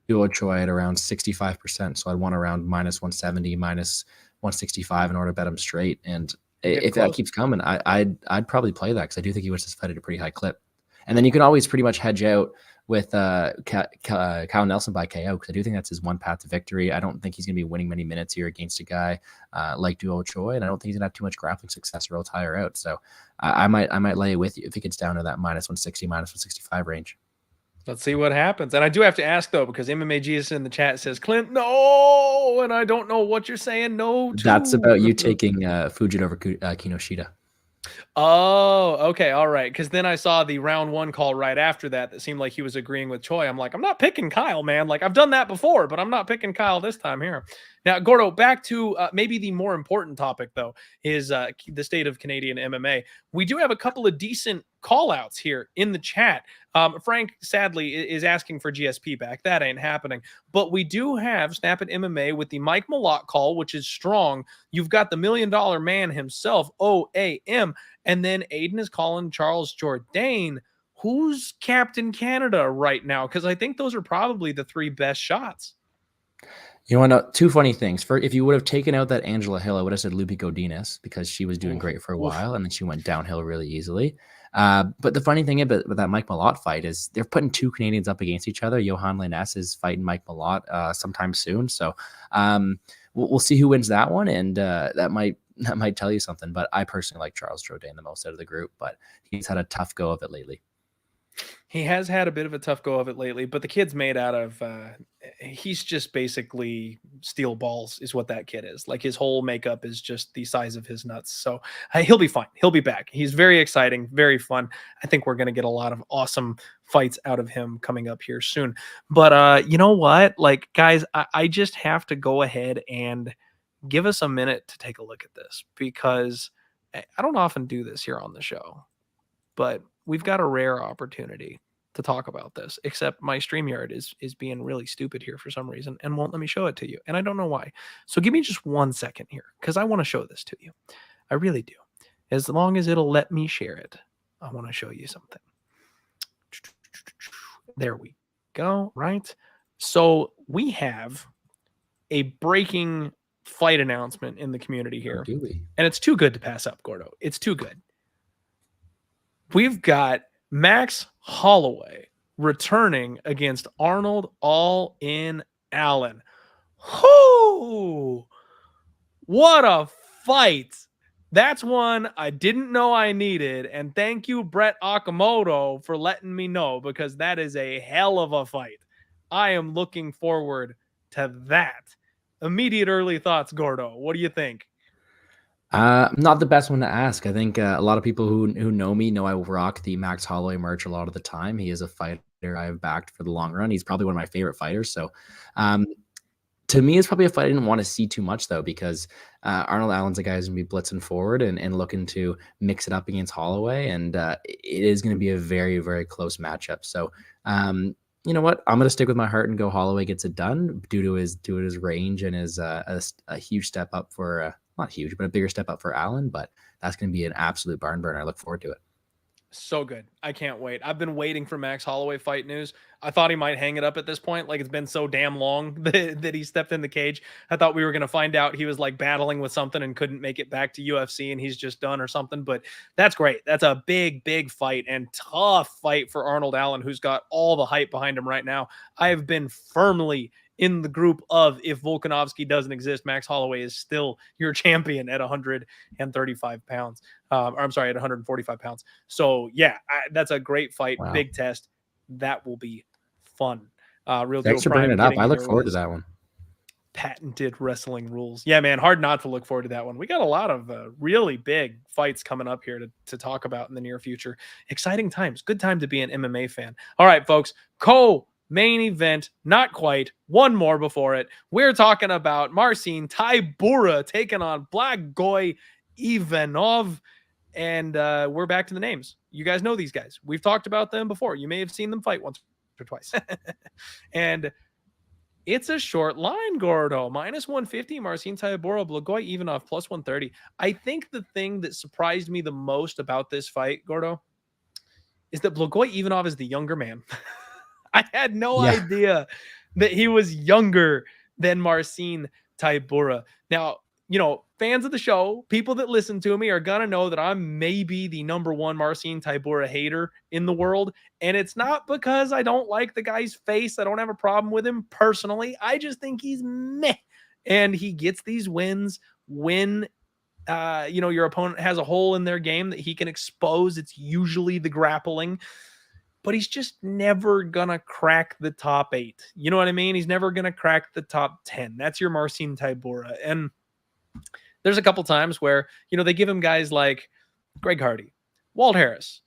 Duo Choi at around 65%, so I'd want around -170, -165 in order to bet him straight. And if that keeps coming, I'd probably play that because I do think he was just fight at a pretty high clip. And then you can always pretty much hedge out with Kyle Nelson by KO because I do think that's his one path to victory. I don't think he's going to be winning many minutes here against a guy like Duo Choi, and I don't think he's going to have too much grappling success or he'll tire out. So I might lay it with you if he gets down to that -160, -165 range. Let's see what happens. And I do have to ask, though, because MMA Jesus in the chat says, Clint, no, and I don't know what you're saying no to. That's about you taking Fugitt over Kinoshita. Oh, okay. All right. Because then I saw the round one call right after that seemed like he was agreeing with Choi. I'm like, I'm not picking Kyle, man. Like, I've done that before, but I'm not picking Kyle this time here. Now, Gordo, back to maybe the more important topic, though, is the state of Canadian MMA. We do have a couple of decent call-outs here in the chat. Frank, sadly, is asking for GSP back. That ain't happening. But we do have Snap It MMA with the Mike Malott call, which is strong. You've got the $1 Million Man himself, OAM. And then Aiden is calling Charles Jourdain. Who's Captain Canada right now? Because I think those are probably the three best shots. You want to know two funny things. For if you would have taken out that Angela Hill, I would have said Lupi Godinez because she was doing great for a while and then she went downhill really easily. But the funny thing about that Mike Malott fight is they're putting two Canadians up against each other. Johan Liness is fighting Mike Malott sometime soon. So we'll see who wins that one. And that might tell you something. But I personally like Charles Jourdain the most out of the group, but he's had a tough go of it lately. He has had a bit of a tough go of it lately, but the kid's made out of, he's just basically steel balls is what that kid is. Like his whole makeup is just the size of his nuts. So he'll be fine. He'll be back. He's very exciting, very fun. I think we're going to get a lot of awesome fights out of him coming up here soon. But you know what? Like, guys, I just have to go ahead and give us a minute to take a look at this because I don't often do this here on the show, but we've got a rare opportunity to talk about this, except my StreamYard is being really stupid here for some reason and won't let me show it to you. And I don't know why. So give me just 1 second here because I want to show this to you. I really do. As long as it'll let me share it, I want to show you something. There we go, right? So we have a breaking fight announcement in the community here. Do we? And it's too good to pass up, Gordo. It's too good. We've got Max Holloway returning against Arnold All-In Allen. Whoo! What a fight. That's one I didn't know I needed. And thank you, Brett Okamoto, for letting me know because that is a hell of a fight. I am looking forward to that. Immediate early thoughts, Gordo. What do you think? Not the best one to ask. I think a lot of people who know me know I rock the Max Holloway merch a lot of the time. He is a fighter I've backed for the long run. He's probably one of my favorite fighters. So to me, it's probably a fight I didn't want to see too much, though, because Arnold Allen's a guy who's going to be blitzing forward and looking to mix it up against Holloway. And it is going to be a very, very close matchup. So you know what? I'm going to stick with my heart and go Holloway gets it done due to his range and his a huge step up for not huge, but a bigger step up for Allen. But that's going to be an absolute barn burner. I look forward to it. So good. I can't wait. I've been waiting for Max Holloway fight news. I thought he might hang it up at this point. Like it's been so damn long that he stepped in the cage. I thought we were going to find out he was like battling with something and couldn't make it back to UFC and he's just done or something. But that's great. That's a big, big fight and tough fight for Arnold Allen, who's got all the hype behind him right now. I have been firmly in the group of, if Volkanovski doesn't exist, Max Holloway is still your champion at 135 pounds. Or I'm sorry, at 145 pounds. So yeah, that's a great fight. Wow. Big test. That will be fun. Real Thanks Deal for bringing Prime it up. getting I in look here forward with to his that one. patented wrestling rules. Yeah, man, hard not to look forward to that one. We got a lot of really big fights coming up here to talk about in the near future. Exciting times. Good time to be an MMA fan. All right, folks. Main event, not quite. One more before it. We're talking about Marcin Tybura taking on Blagoy Ivanov. And we're back to the names. You guys know these guys. We've talked about them before. You may have seen them fight once or twice. And it's a short line, Gordo. Minus 150, Marcin Tybura, Blagoy Ivanov, plus 130. I think the thing that surprised me the most about this fight, Gordo, is that Blagoy Ivanov is the younger man. I had no idea that he was younger than Marcin Tybura. Now, fans of the show, people that listen to me are going to know that I'm maybe the number one Marcin Tybura hater in the world. And it's not because I don't like the guy's face. I don't have a problem with him personally. I just think he's meh. And he gets these wins when your opponent has a hole in their game that he can expose. It's usually the grappling. But he's just never going to crack the top 8. You know what I mean? He's never going to crack the top 10. That's your Marcin Tybura. And there's a couple times where, they give him guys like Greg Hardy, Walt Harris,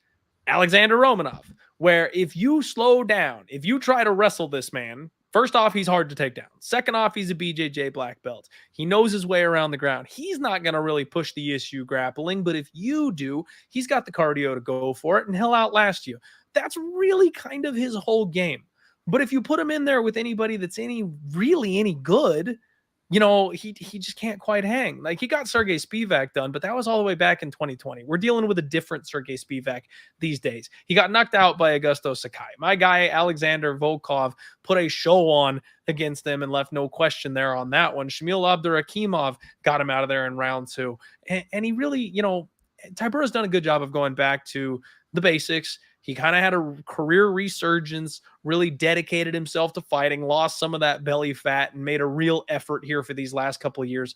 Alexander Romanov, where if you slow down, if you try to wrestle this man, first off, he's hard to take down. Second off, he's a BJJ black belt. He knows his way around the ground. He's not going to really push the issue grappling, but if you do, he's got the cardio to go for it, and he'll outlast you. That's really kind of his whole game. But if you put him in there with anybody that's really any good, he just can't quite hang. Like, he got Sergey Spivac done, but that was all the way back in 2020. We're dealing with a different Sergey Spivac these days. He got knocked out by Augusto Sakai. My guy, Alexander Volkov, put a show on against them and left no question there on that one. Shamil Abdurakhimov got him out of there in round 2. And he really, Tybura's done a good job of going back to the basics. He kind of had a career resurgence, really dedicated himself to fighting, lost some of that belly fat, and made a real effort here for these last couple of years.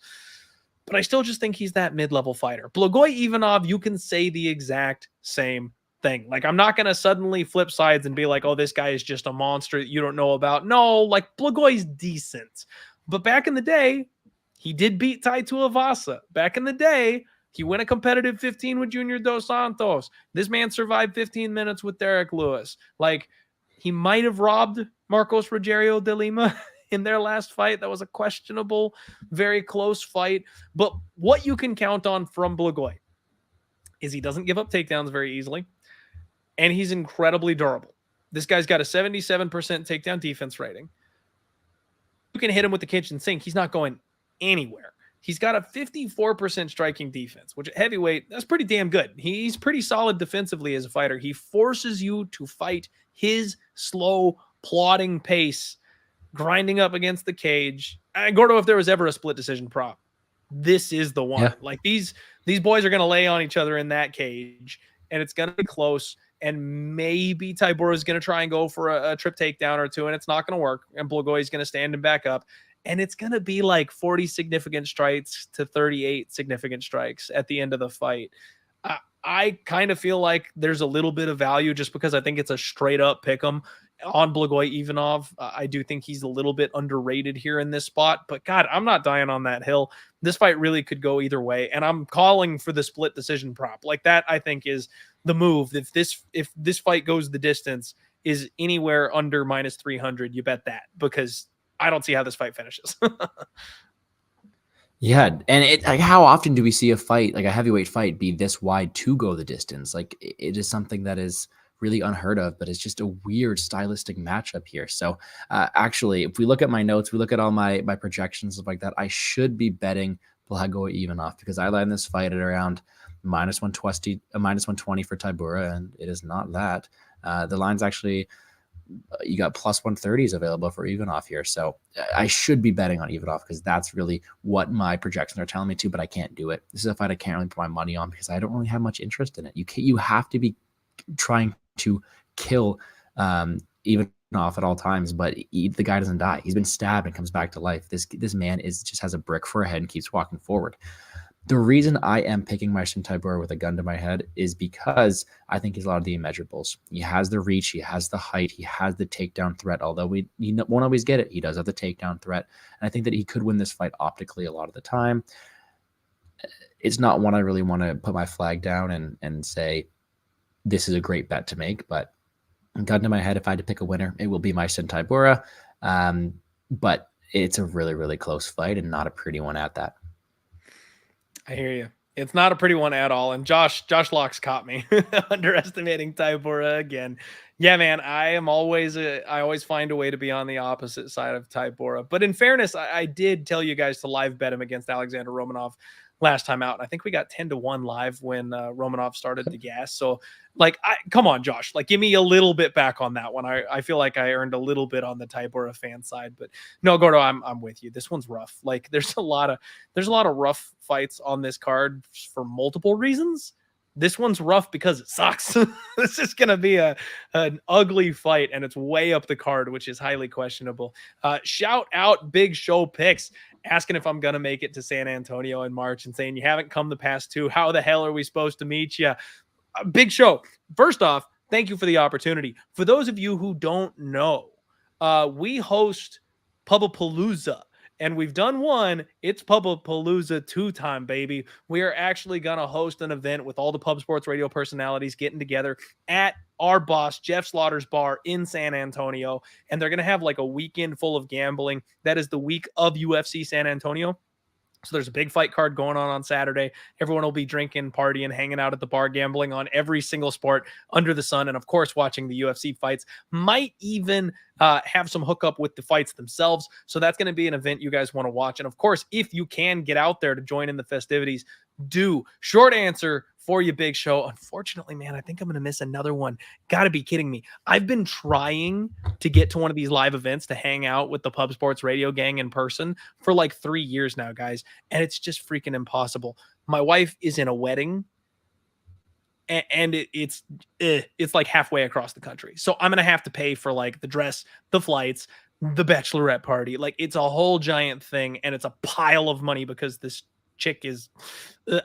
But I still just think he's that mid-level fighter. Blagoy Ivanov, you can say the exact same thing. Like, I'm not going to suddenly flip sides and be like, oh, this guy is just a monster that you don't know about. No, like, Blagoy's decent. But back in the day, he did beat Tai Tuivasa. Back in the day, he went a competitive 15 with Junior Dos Santos. This man survived 15 minutes with Derek Lewis. Like, he might have robbed Marcos Rogerio de Lima in their last fight. That was a questionable, very close fight. But what you can count on from Blagoy is he doesn't give up takedowns very easily, and he's incredibly durable. This guy's got a 77% takedown defense rating. You can hit him with the kitchen sink. He's not going anywhere. He's got a 54% striking defense, which at heavyweight, that's pretty damn good. He's pretty solid defensively as a fighter. He forces you to fight his slow, plodding pace, grinding up against the cage. Gordo, if there was ever a split decision prop, this is the one. Yeah. Like, these boys are going to lay on each other in that cage, and it's going to be close. And maybe Tybura is going to try and go for a trip takedown or two, and it's not going to work. And Blagoy is going to stand him back up. And it's going to be like 40 significant strikes to 38 significant strikes at the end of the fight. I kind of feel like there's a little bit of value just because I think it's a straight up pick 'em on Blagoy Ivanov. I do think he's a little bit underrated here in this spot, but God, I'm not dying on that hill. This fight really could go either way. And I'm calling for the split decision prop. Like, that, I think, is the move. If this fight goes the distance, is anywhere under minus 300, you bet that, because I don't see how this fight finishes. Yeah, and like, how often do we see a fight, like a heavyweight fight, be this wide to go the distance? Like, it is something that is really unheard of, but it's just a weird stylistic matchup here. So actually, if we look at my notes, we look at all my projections, stuff like that, I should be betting Blagoy Ivanov, because I land this fight at around minus 120 for Tybura, and it is not that. The line's actually, you got plus 130s available for Ivanov here. So I should be betting on Ivanov, because that's really what my projections are telling me to, but I can't do it. This is a fight I can't really put my money on because I don't really have much interest in it. You have to be trying to kill Ivanov off at all times, but the guy doesn't die. He's been stabbed and comes back to life. This man just has a brick for a head and keeps walking forward. The reason I am picking Marcin Tybura with a gun to my head is because I think he's a lot of the immeasurables. He has the reach, he has the height, he has the takedown threat, although he won't always get it. He does have the takedown threat, and I think that he could win this fight optically a lot of the time. It's not one I really want to put my flag down and say this is a great bet to make, but gun to my head, if I had to pick a winner, it will be Marcin Tybura. But it's a really, really close fight and not a pretty one at that. I hear you. It's not a pretty one at all. And Josh Locks caught me underestimating Tybura again. Yeah, man, I always find a way to be on the opposite side of Tybura. But in fairness, I did tell you guys to live bet him against Alexander Romanov last time out. I think we got 10-1 live when Romanov started the gas. So like, come on, Josh, like give me a little bit back on that one. I feel like I earned a little bit on the Tybura fan side, but no, Gordo, I'm with you. This one's rough. Like there's a lot of rough fights on this card for multiple reasons. This one's rough because it sucks. This is going to be an ugly fight, and it's way up the card, which is highly questionable. Shout out Big Show Picks, asking if I'm going to make it to San Antonio in March and saying, you haven't come the past two. How the hell are we supposed to meet you? Big Show, first off, thank you for the opportunity. For those of you who don't know, we host Pubapalooza. And we've done one. It's Pubapalooza 2-time, baby. We are actually going to host an event with all the Pub Sports Radio personalities getting together at our boss, Jeff Slaughter's bar in San Antonio. And they're going to have like a weekend full of gambling. That is the week of UFC San Antonio. So there's a big fight card going on Saturday. Everyone will be drinking, partying, hanging out at the bar, gambling on every single sport under the sun. And of course, watching the UFC fights. Might even have some hookup with the fights themselves. So that's going to be an event you guys want to watch. And of course, if you can get out there to join in the festivities, do. Short answer for you, Big Show. Unfortunately, man, I think I'm going to miss another one. Got to be kidding me. I've been trying to get to one of these live events to hang out with the Pub Sports Radio gang in person for like 3 years now, guys. And it's just freaking impossible. My wife is in a wedding and it's like halfway across the country. So I'm going to have to pay for like the dress, the flights, the bachelorette party. Like it's a whole giant thing. And it's a pile of money because this chick is,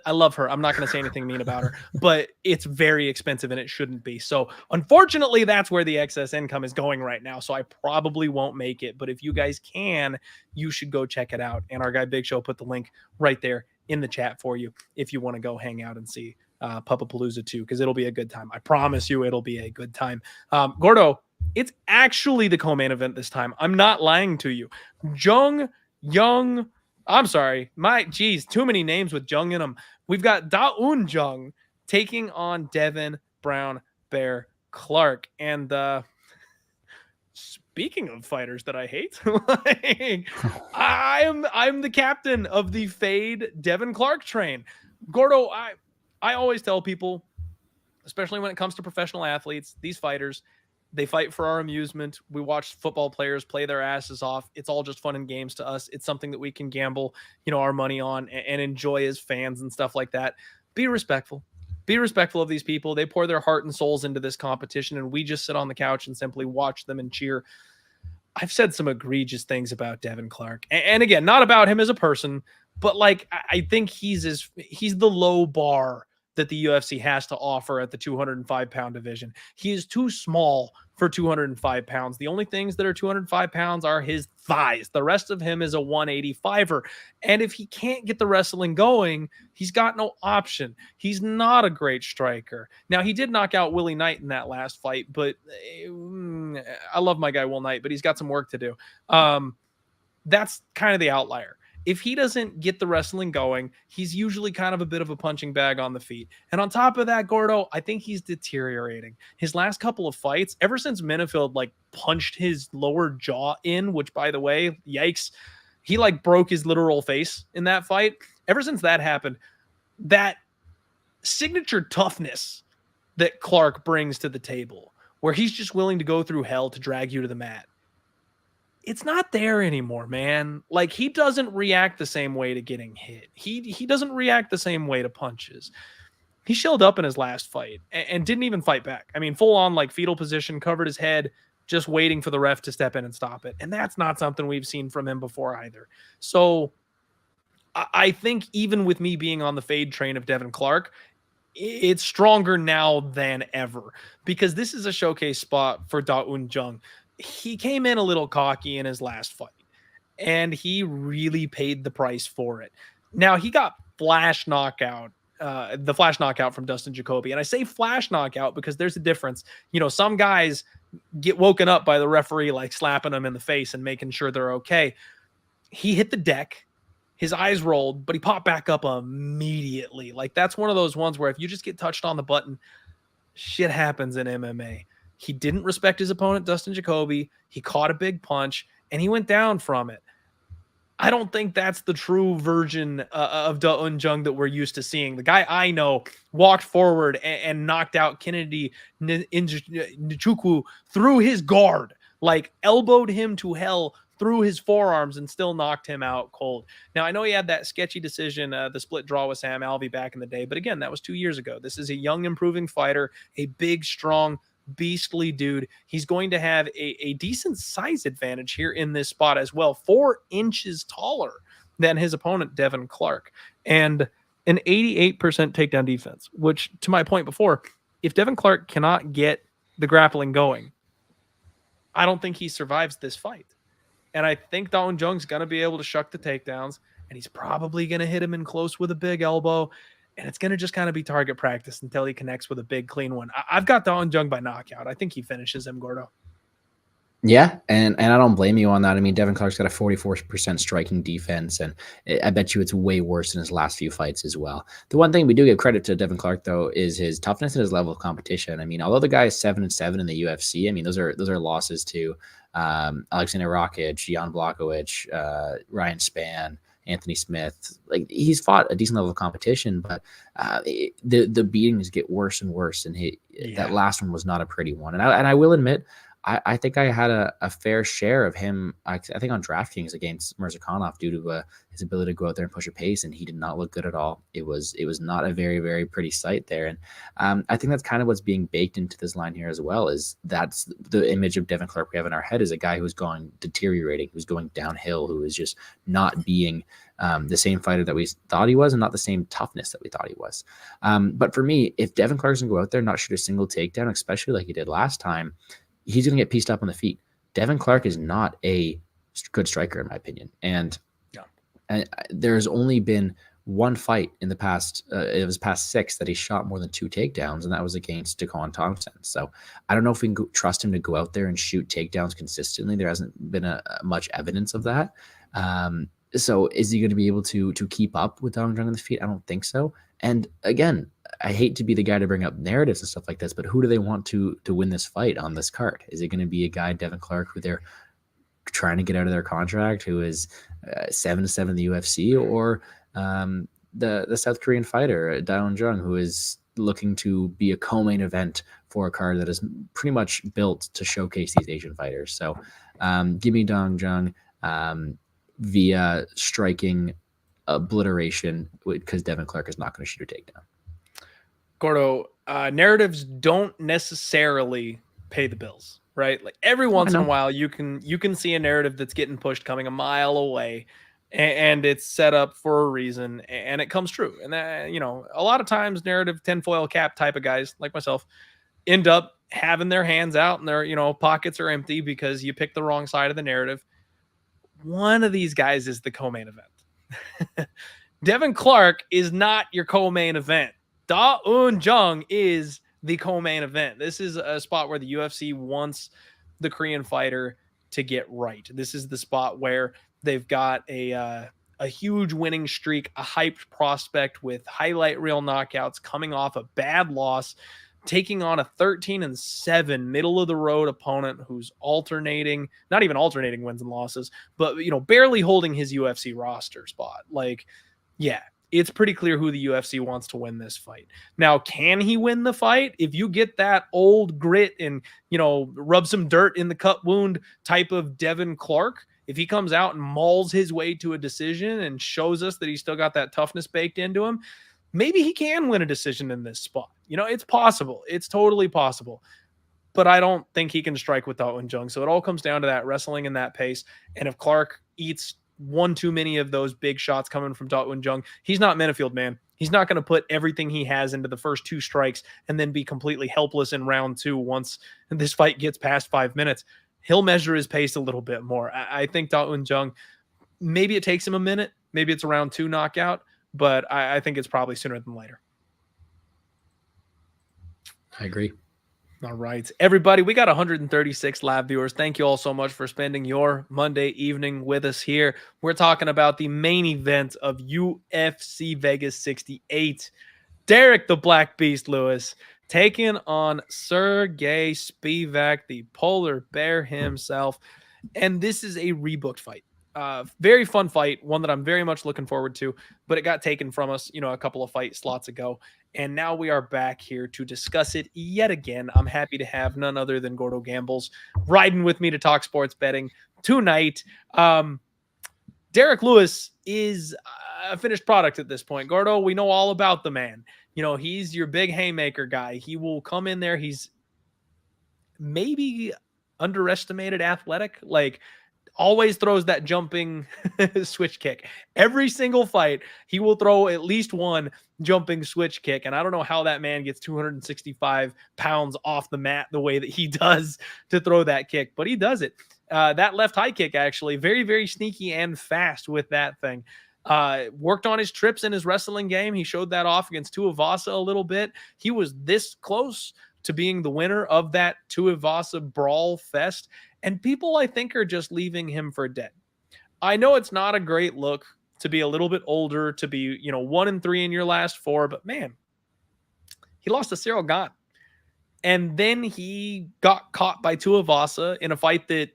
I love her. I'm not going to say anything mean about her, but it's very expensive and it shouldn't be. So unfortunately, that's where the excess income is going right now. So I probably won't make it, but if you guys can, you should go check it out. And our guy Big Show put the link right there in the chat for you if you want to go hang out and see Pubapalooza 2, because it'll be a good time. I promise you it'll be a good time. Gordo, it's actually the co-main event this time. I'm not lying to you. I'm sorry. Too many names with Jung in them. We've got Da-Un Jung taking on Devin Brown Bear Clark. And speaking of fighters that I hate, I'm the captain of the Fade Devin Clark train. Gordo, I always tell people, especially when it comes to professional athletes, these fighters, they fight for our amusement. We watch football players play their asses off. It's all just fun and games to us. It's something that we can gamble, our money on and enjoy as fans and stuff like that. Be respectful. Be respectful of these people. They pour their heart and souls into this competition, and we just sit on the couch and simply watch them and cheer. I've said some egregious things about Devin Clark. And again, not about him as a person, but like, I think he's the low bar that the UFC has to offer at the 205-pound division. He is too small for 205 pounds. The only things that are 205 pounds are his thighs. The rest of him is a 185er. And if he can't get the wrestling going, he's got no option. He's not a great striker. Now, he did knock out Willie Knight in that last fight, but I love my guy Will Knight, but he's got some work to do. That's kind of the outlier. If he doesn't get the wrestling going, he's usually kind of a bit of a punching bag on the feet. And on top of that, Gordo, I think he's deteriorating. His last couple of fights, ever since Minifield punched his lower jaw in, which by the way, yikes, he broke his literal face in that fight. Ever since that happened, that signature toughness that Clark brings to the table, where he's just willing to go through hell to drag you to the mat, it's not there anymore, man. He doesn't react the same way to getting hit. He doesn't react the same way to punches. He shelled up in his last fight and didn't even fight back. I mean, full on fetal position, covered his head, just waiting for the ref to step in and stop it. And that's not something we've seen from him before either. So I think even with me being on the fade train of Devin Clark, it's stronger now than ever because this is a showcase spot for Da-Un Jung. He came in a little cocky in his last fight, and he really paid the price for it. Now, he got the flash knockout from Dustin Jacoby. And I say flash knockout because there's a difference. Some guys get woken up by the referee, like slapping them in the face and making sure they're okay. He hit the deck. His eyes rolled, but he popped back up immediately. Like, that's one of those ones where if you just get touched on the button, shit happens in MMA. He didn't respect his opponent, Dustin Jacoby. He caught a big punch, and he went down from it. I don't think that's the true version of Da-Un Jung that we're used to seeing. The guy I know walked forward and knocked out Kennedy Nchukwu through his guard, like elbowed him to hell through his forearms and still knocked him out cold. Now, I know he had that sketchy decision, the split draw with Sam Alvey back in the day, but again, that was 2 years ago. This is a young, improving fighter, a big, strong, beastly dude. He's going to have a decent size advantage here in this spot as well, 4 inches taller than his opponent, Devin Clark, and an 88% takedown defense, which, to my point before, if Devin Clark cannot get the grappling going, I don't think he survives this fight. And I think Da-Un Jung's going to be able to shuck the takedowns, and he's probably going to hit him in close with a big elbow. And it's going to just kind of be target practice until he connects with a big, clean one. I've got Da-Un Jung by knockout. I think he finishes him, Gordo. Yeah, and I don't blame you on that. I mean, Devin Clark's got a 44% striking defense, and I bet you it's way worse than his last few fights as well. The one thing we do give credit to Devin Clark, though, is his toughness and his level of competition. I mean, although the guy is 7-7 in the UFC, I mean, those are losses to Alexander Rakic, Jan Blachowicz, Ryan Spann, Anthony Smith. Like, he's fought a decent level of competition, but the beatings get worse and worse, and that last one was not a pretty one. And I will admit, I think I had a fair share of him, I think on DraftKings against Mirzakhanov due to his ability to go out there and push a pace, and he did not look good at all. It was not a very, very pretty sight there. And I think that's kind of what's being baked into this line here as well, is that's the image of Devin Clark we have in our head, is a guy who's deteriorating, who's going downhill, who is just not being the same fighter that we thought he was, and not the same toughness that we thought he was. But for me, if Devin Clark's going to go out there and not shoot a single takedown, especially like he did last time, he's going to get pieced up on the feet. Devin Clark is not a good striker, in my opinion. And there's only been one fight in the past, it was past 6, that he shot more than 2 takedowns, and that was against Daquan Thompson. So I don't know if we can trust him to go out there and shoot takedowns consistently. There hasn't been much evidence of that. So is he going to be able to keep up with Da-Un Jung on the feet? I don't think so. And again, I hate to be the guy to bring up narratives and stuff like this, but who do they want to win this fight on this card? Is it going to be a guy, Devin Clark, who they're trying to get out of their contract, who is 7-7 in the UFC, or the South Korean fighter, Da-Un Jung, who is looking to be a co-main event for a card that is pretty much built to showcase these Asian fighters? So give me Da-Un Jung via striking obliteration, because Devin Clark is not going to shoot a takedown. Gordo, narratives don't necessarily pay the bills, right? Like, every once in a while, you can see a narrative that's getting pushed coming a mile away, and it's set up for a reason, and it comes true. And that, a lot of times, narrative tinfoil cap type of guys like myself end up having their hands out and their pockets are empty because you picked the wrong side of the narrative. One of these guys is the co-main event. Devin Clark is not your co-main event. Da-Un Jung is the co-main event. This is a spot where the UFC wants the Korean fighter to get right. This is the spot where they've got a huge winning streak, a hyped prospect with highlight reel knockouts, coming off a bad loss, taking on a 13-7 middle of the road opponent who's not even alternating wins and losses, but barely holding his UFC roster spot. Like, yeah, it's pretty clear who the UFC wants to win this fight. Now, can he win the fight? If you get that old grit and, rub some dirt in the cut wound type of Devin Clark, if he comes out and mauls his way to a decision and shows us that he's still got that toughness baked into him, maybe he can win a decision in this spot. It's possible. It's totally possible. but I don't think he can strike with Jung. So it all comes down to that wrestling and that pace. And if Clark eats one too many of those big shots coming from Jung, he's not Minifield, man. He's not going to put everything he has into the first 2 strikes and then be completely helpless in round 2 once this fight gets past 5 minutes. He'll measure his pace a little bit more. I think Jung, maybe it takes him a minute. Maybe it's a round 2 knockout, but I think it's probably sooner than later. I agree. All right, everybody, we got 136 live viewers. Thank you all so much for spending your Monday evening with us here. We're talking about the main event of UFC Vegas 68. Derek the Black Beast Lewis taking on Sergey Spivac, the polar bear himself. And this is a rebooked fight. Very fun fight, one that I'm very much looking forward to, but it got taken from us, a couple of fight slots ago. And now we are back here to discuss it yet again. I'm happy to have none other than Gordo Gambles riding with me to talk sports betting tonight. Derek Lewis is a finished product at this point. Gordo, we know all about the man. He's your big haymaker guy. He will come in there. He's maybe underestimated athletic, always throws that jumping switch kick. Every single fight, he will throw at least one jumping switch kick. And I don't know how that man gets 265 pounds off the mat the way that he does to throw that kick, but he does it. That left high kick, actually, very, very sneaky and fast with that thing. Worked on his trips in his wrestling game. He showed that off against Tuivasa a little bit. He was this close to being the winner of that Tuivasa brawl fest. And people, I think, are just leaving him for dead. I know it's not a great look to be a little bit older, to be, 1-3 in your last 4, but man, he lost to Cyril Gane. And then he got caught by Tuivasa in a fight that,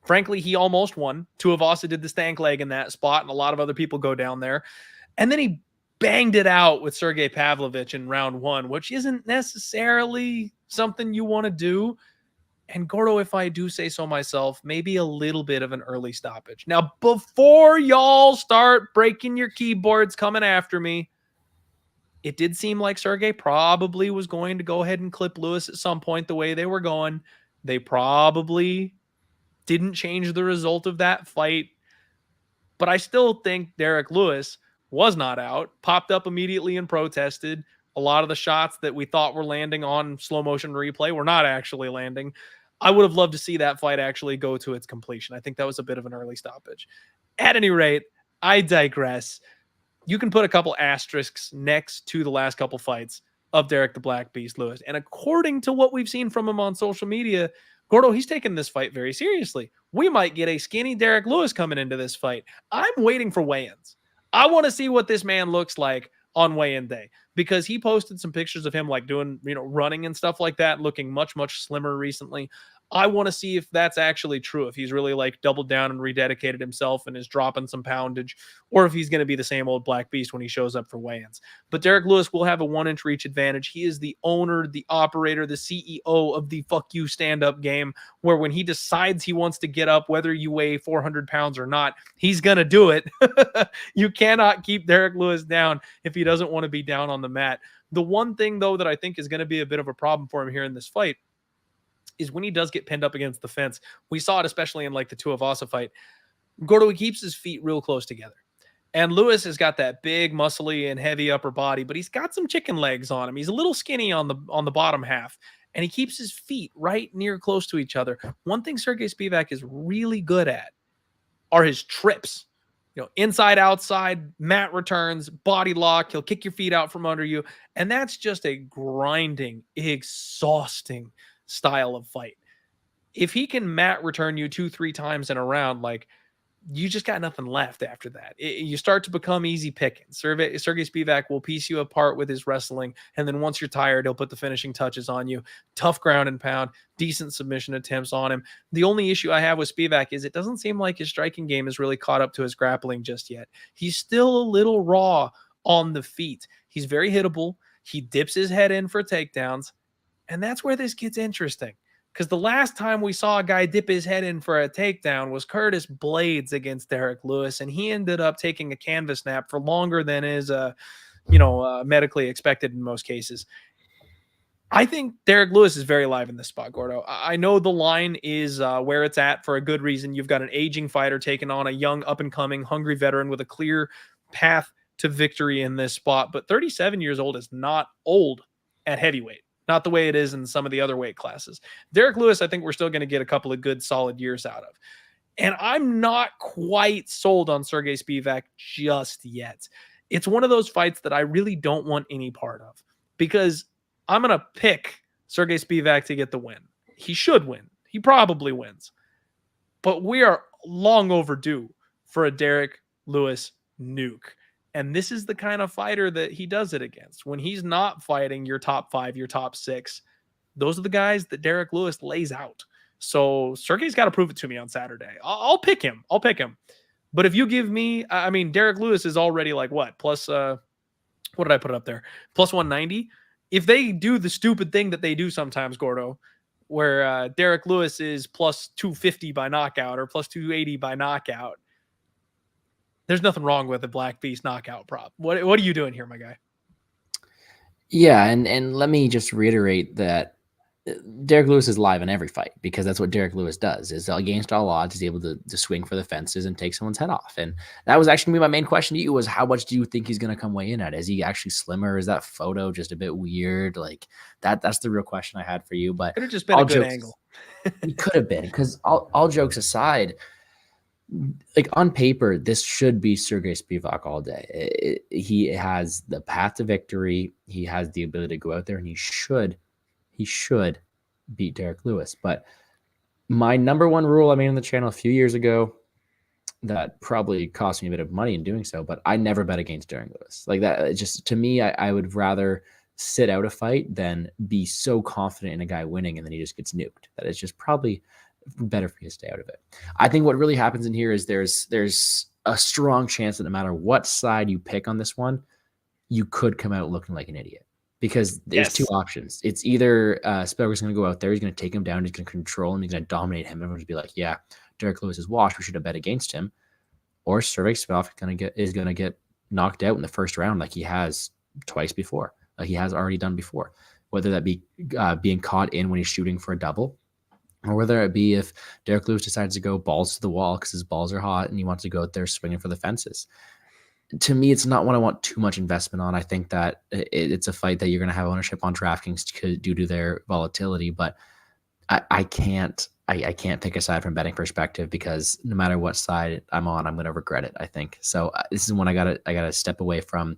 frankly, he almost won. Tuivasa did the stank leg in that spot, and a lot of other people go down there. And then he banged it out with Sergey Pavlovich in round 1, which isn't necessarily something you want to do. And Gordo, if I do say so myself, maybe a little bit of an early stoppage. Now, before y'all start breaking your keyboards coming after me, it did seem like Sergey probably was going to go ahead and clip Lewis at some point the way they were going. They probably didn't change the result of that fight. But I still think Derek Lewis was not out, popped up immediately and protested. A lot of the shots that we thought were landing on slow motion replay were not actually landing. I would have loved to see that fight actually go to its completion. I think that was a bit of an early stoppage. At any rate, I digress. You can put a couple asterisks next to the last couple fights of Derek the Black Beast Lewis. And according to what we've seen from him on social media, Gordo, he's taking this fight very seriously. We might get a skinny Derek Lewis coming into this fight. I'm waiting for weigh-ins. I want to see what this man looks like on weigh-in day, because he posted some pictures of him doing, running and stuff like that, looking much, much slimmer recently. I want to see if that's actually true, if he's really doubled down and rededicated himself and is dropping some poundage, or if he's going to be the same old Black Beast when he shows up for weigh-ins. But Derek Lewis will have a 1-inch reach advantage. He is the owner, the operator, the CEO of the fuck you stand-up game, where when he decides he wants to get up, whether you weigh 400 pounds or not, he's going to do it. You cannot keep Derek Lewis down if he doesn't want to be down on the mat. The one thing, though, that I think is going to be a bit of a problem for him here in this fight is when he does get pinned up against the fence. We saw it especially in the Tuivasa fight. Gordo, he keeps his feet real close together. And Lewis has got that big, muscly, and heavy upper body, but he's got some chicken legs on him. He's a little skinny on the bottom half, and he keeps his feet right near close to each other. One thing Sergey Spivac is really good at are his trips. Inside, outside, mat returns, body lock. He'll kick your feet out from under you. And that's just a grinding, exhausting style of fight. If he can mat return you 2-3 times in a round, you just got nothing left after that. You start to become easy picking. Sergey Spivac will piece you apart with his wrestling, and then once you're tired, he'll put the finishing touches on you. Tough ground and pound, decent submission attempts on him. The only issue I have with Spivac is it doesn't seem like his striking game is really caught up to his grappling just yet. He's still a little raw on the feet. He's very hittable. He dips his head in for takedowns. And that's where this gets interesting, because the last time we saw a guy dip his head in for a takedown was Curtis Blades against Derek Lewis, and he ended up taking a canvas nap for longer than is medically expected in most cases. I think Derek Lewis is very live in this spot, Gordo. I know the line is where it's at for a good reason. You've got an aging fighter taking on a young, up-and-coming, hungry veteran with a clear path to victory in this spot. But 37 years old is not old at heavyweight, not the way it is in some of the other weight classes. Derek Lewis, I think we're still going to get a couple of good, solid years out of. And I'm not quite sold on Sergey Spivac just yet. It's one of those fights that I really don't want any part of because I'm going to pick Sergey Spivac to get the win. He should win. He probably wins. But we are long overdue for a Derek Lewis nuke. And this is the kind of fighter that he does it against. When he's not fighting your top 5, your top 6, those are the guys that Derek Lewis lays out. So Sergey's got to prove it to me on Saturday. I'll pick him. I'll pick him. But if you give me, I mean, Derek Lewis is already like what? Plus, what did I put up there? Plus 190. If they do the stupid thing that they do sometimes, Gordo, where Derek Lewis is plus 250 by knockout or plus 280 by knockout, there's nothing wrong with a Black Beast knockout prop. What are you doing here, my guy? Yeah, and let me just reiterate that Derek Lewis is live in every fight because that's what Derek Lewis does. Is against all odds, he's able to swing for the fences and take someone's head off. And that was actually my main question to you was how much do you think he's going to come weigh in at? Is he actually slimmer? Is that photo just a bit weird? Like that's the real question I had for you. But could have just been a good angle. It could have been because all jokes aside, like on paper, this should be Sergey Spivac all day. He has the path to victory. He has the ability to go out there and he should beat Derek Lewis. But my number one rule I made on the channel a few years ago that probably cost me a bit of money in doing so, but I never bet against Derek Lewis. Like that, it just to me, I would rather sit out a fight than be so confident in a guy winning and then he just gets nuked. That it's just probably better for you to stay out of it. I think what really happens in here is there's a strong chance that no matter what side you pick on this one, you could come out looking like an idiot. Because there's two options. It's either Spivac's going to go out there, he's going to take him down, he's going to control him, he's going to dominate him. Everyone's going to be like, yeah, Derek Lewis is washed, we should have bet against him. Or Sergey Spivac is going to get knocked out in the first round like he has twice before, like he has already done before. Whether that be being caught in when he's shooting for a double, or whether it be if Derek Lewis decides to go balls to the wall because his balls are hot and he wants to go out there swinging for the fences. To me, it's not one I want too much investment on. I think that it's a fight that you're going to have ownership on DraftKings due to their volatility, but I can't pick a side from betting perspective because no matter what side I'm on, I'm going to regret it, I think. So this is when I gotta step away from.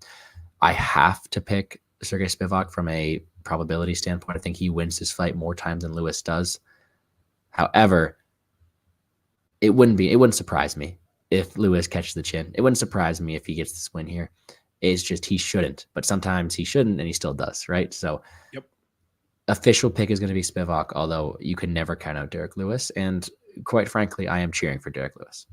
I have to pick Sergey Spivac from a probability standpoint. I think he wins this fight more times than Lewis does. However, it wouldn't surprise me if Lewis catches the chin. It wouldn't surprise me if he gets this win here. It's just he shouldn't, but sometimes he shouldn't and he still does, right? So yep. Official pick is going to be Spivac, although you can never count out Derek Lewis. And quite frankly, I am cheering for Derek Lewis.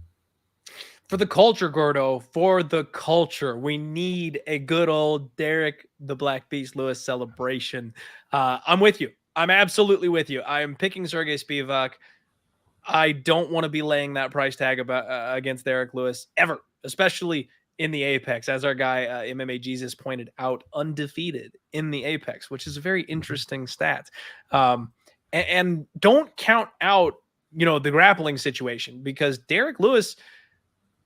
For the culture, Gordo, for the culture, we need a good old Derek the Black Beast Lewis celebration. I'm with you. I'm absolutely with you. I am picking Sergey Spivac. I don't want to be laying that price tag against Derek Lewis ever, especially in the Apex. As our guy MMA Jesus pointed out, undefeated in the Apex, which is a very interesting stat. And don't count out, the grappling situation because Derek Lewis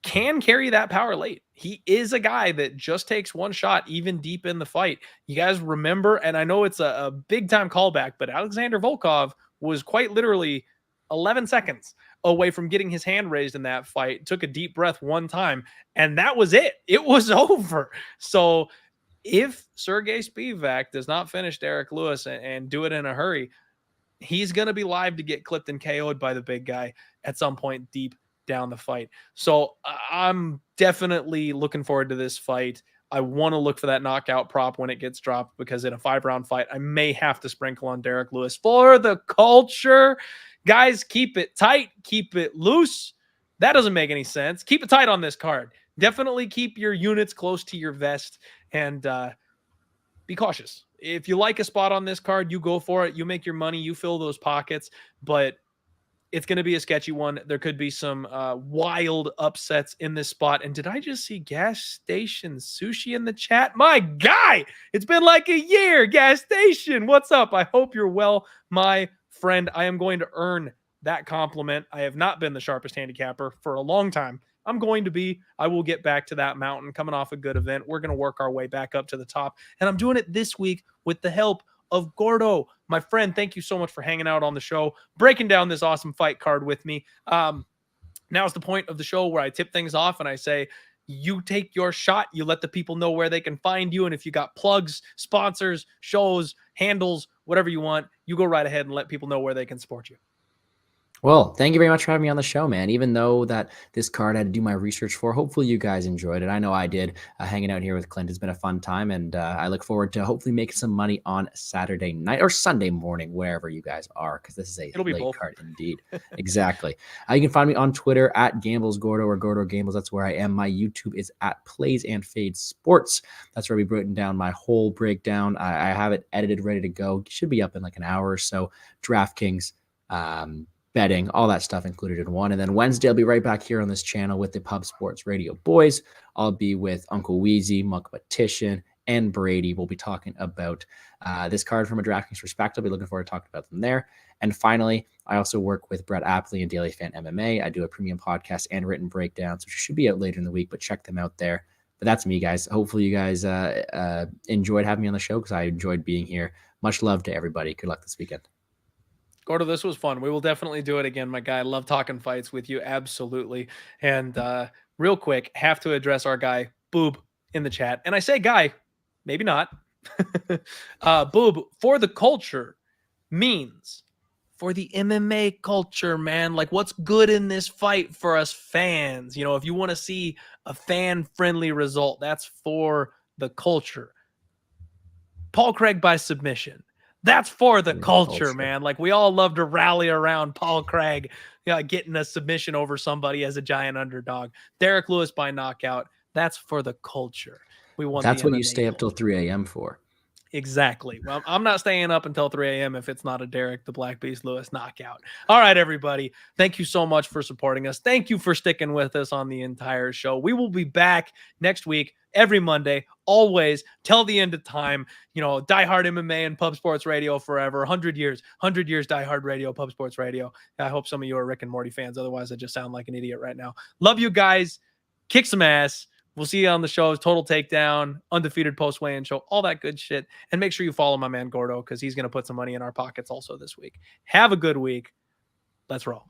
can carry that power late. He is a guy that just takes one shot even deep in the fight. You guys remember, and I know it's a big time callback, but Alexander Volkov was quite literally 11 seconds away from getting his hand raised in that fight, took a deep breath one time, and that was it. It was over. So if Sergey Spivac does not finish Derek Lewis and do it in a hurry, he's going to be live to get clipped and KO'd by the big guy at some point deep down the fight. So I'm definitely looking forward to this fight. I want to look for that knockout prop when it gets dropped because in a 5-round fight, I may have to sprinkle on Derek Lewis for the culture. Guys, keep it tight, keep it loose. That doesn't make any sense. Keep it tight on this card. Definitely keep your units close to your vest and be cautious. If you like a spot on this card, you go for it. You make your money, you fill those pockets. But It's going to be a sketchy one. There could be some wild upsets in this spot. And did I just see Gas Station Sushi in the chat? My guy, it's been like a year. Gas Station, what's up? I hope you're well, my friend. I am going to earn that compliment. I have not been the sharpest handicapper for a long time. I'm going to be. I will get back to that mountain coming off a good event. We're going to work our way back up to the top. And I'm doing it this week with the help of Gordo, my friend. Thank you so much for hanging out on the show, breaking down this awesome fight card with me. Now is the point of the show where I tip things off and I say, you take your shot, you let the people know where they can find you. And if you got plugs, sponsors, shows, handles, whatever you want, you go right ahead and let people know where they can support you. Well, thank you very much for having me on the show, man. Even though that this card I had to do my research for, hopefully you guys enjoyed it. I know I did. Hanging out here with Clint has been a fun time, and I look forward to hopefully making some money on Saturday night or Sunday morning, wherever you guys are, because this is a late card indeed. Exactly. You can find me on Twitter at GamblesGordo or Gordo Gambles. That's where I am. My YouTube is at Plays and Fades Sports. That's where we've written down my whole breakdown. I have it edited, ready to go. It should be up in like an hour or so. DraftKings, betting, all that stuff included in one. And then Wednesday, I'll be right back here on this channel with the Pub Sports Radio boys. I'll be with Uncle Wheezy, Muckmatician, and Brady. We'll be talking about this card from a DraftKings perspective. I'll be looking forward to talking about them there. And finally, I also work with Brett Apley and Daily Fan MMA. I do a premium podcast and written breakdowns, which should be out later in the week, but check them out there. But that's me, guys. Hopefully you guys enjoyed having me on the show, because I enjoyed being here. Much love to everybody. Good luck this weekend. Gordo, this was fun. We will definitely do it again, my guy. I love talking fights with you. Absolutely. And real quick, have to address our guy, Boob, in the chat. And I say guy, maybe not. Boob, for the culture means for the MMA culture, man. Like, what's good in this fight for us fans? You know, if you want to see a fan-friendly result, that's for the culture. Paul Craig by submission. That's for the culture, man. Like, we all love to rally around Paul Craig getting a submission over somebody as a giant underdog. Derek Lewis by knockout. That's for the culture. We want. That's what you stay up till 3 a.m. for. Exactly. Well, I'm not staying up until 3 a.m. if it's not a Derek the Black Beast Lewis knockout. All right, everybody. Thank you so much for supporting us. Thank you for sticking with us on the entire show. We will be back next week, every Monday, always, till the end of time. You know, diehard MMA and Pub Sports Radio forever. 100 years, diehard radio, Pub Sports Radio. I hope some of you are Rick and Morty fans. Otherwise, I just sound like an idiot right now. Love you guys. Kick some ass. We'll see you on the shows. Total Takedown, Undefeated Post Weigh-In Show, all that good shit. And make sure you follow my man Gordo, because he's going to put some money in our pockets also this week. Have a good week. Let's roll.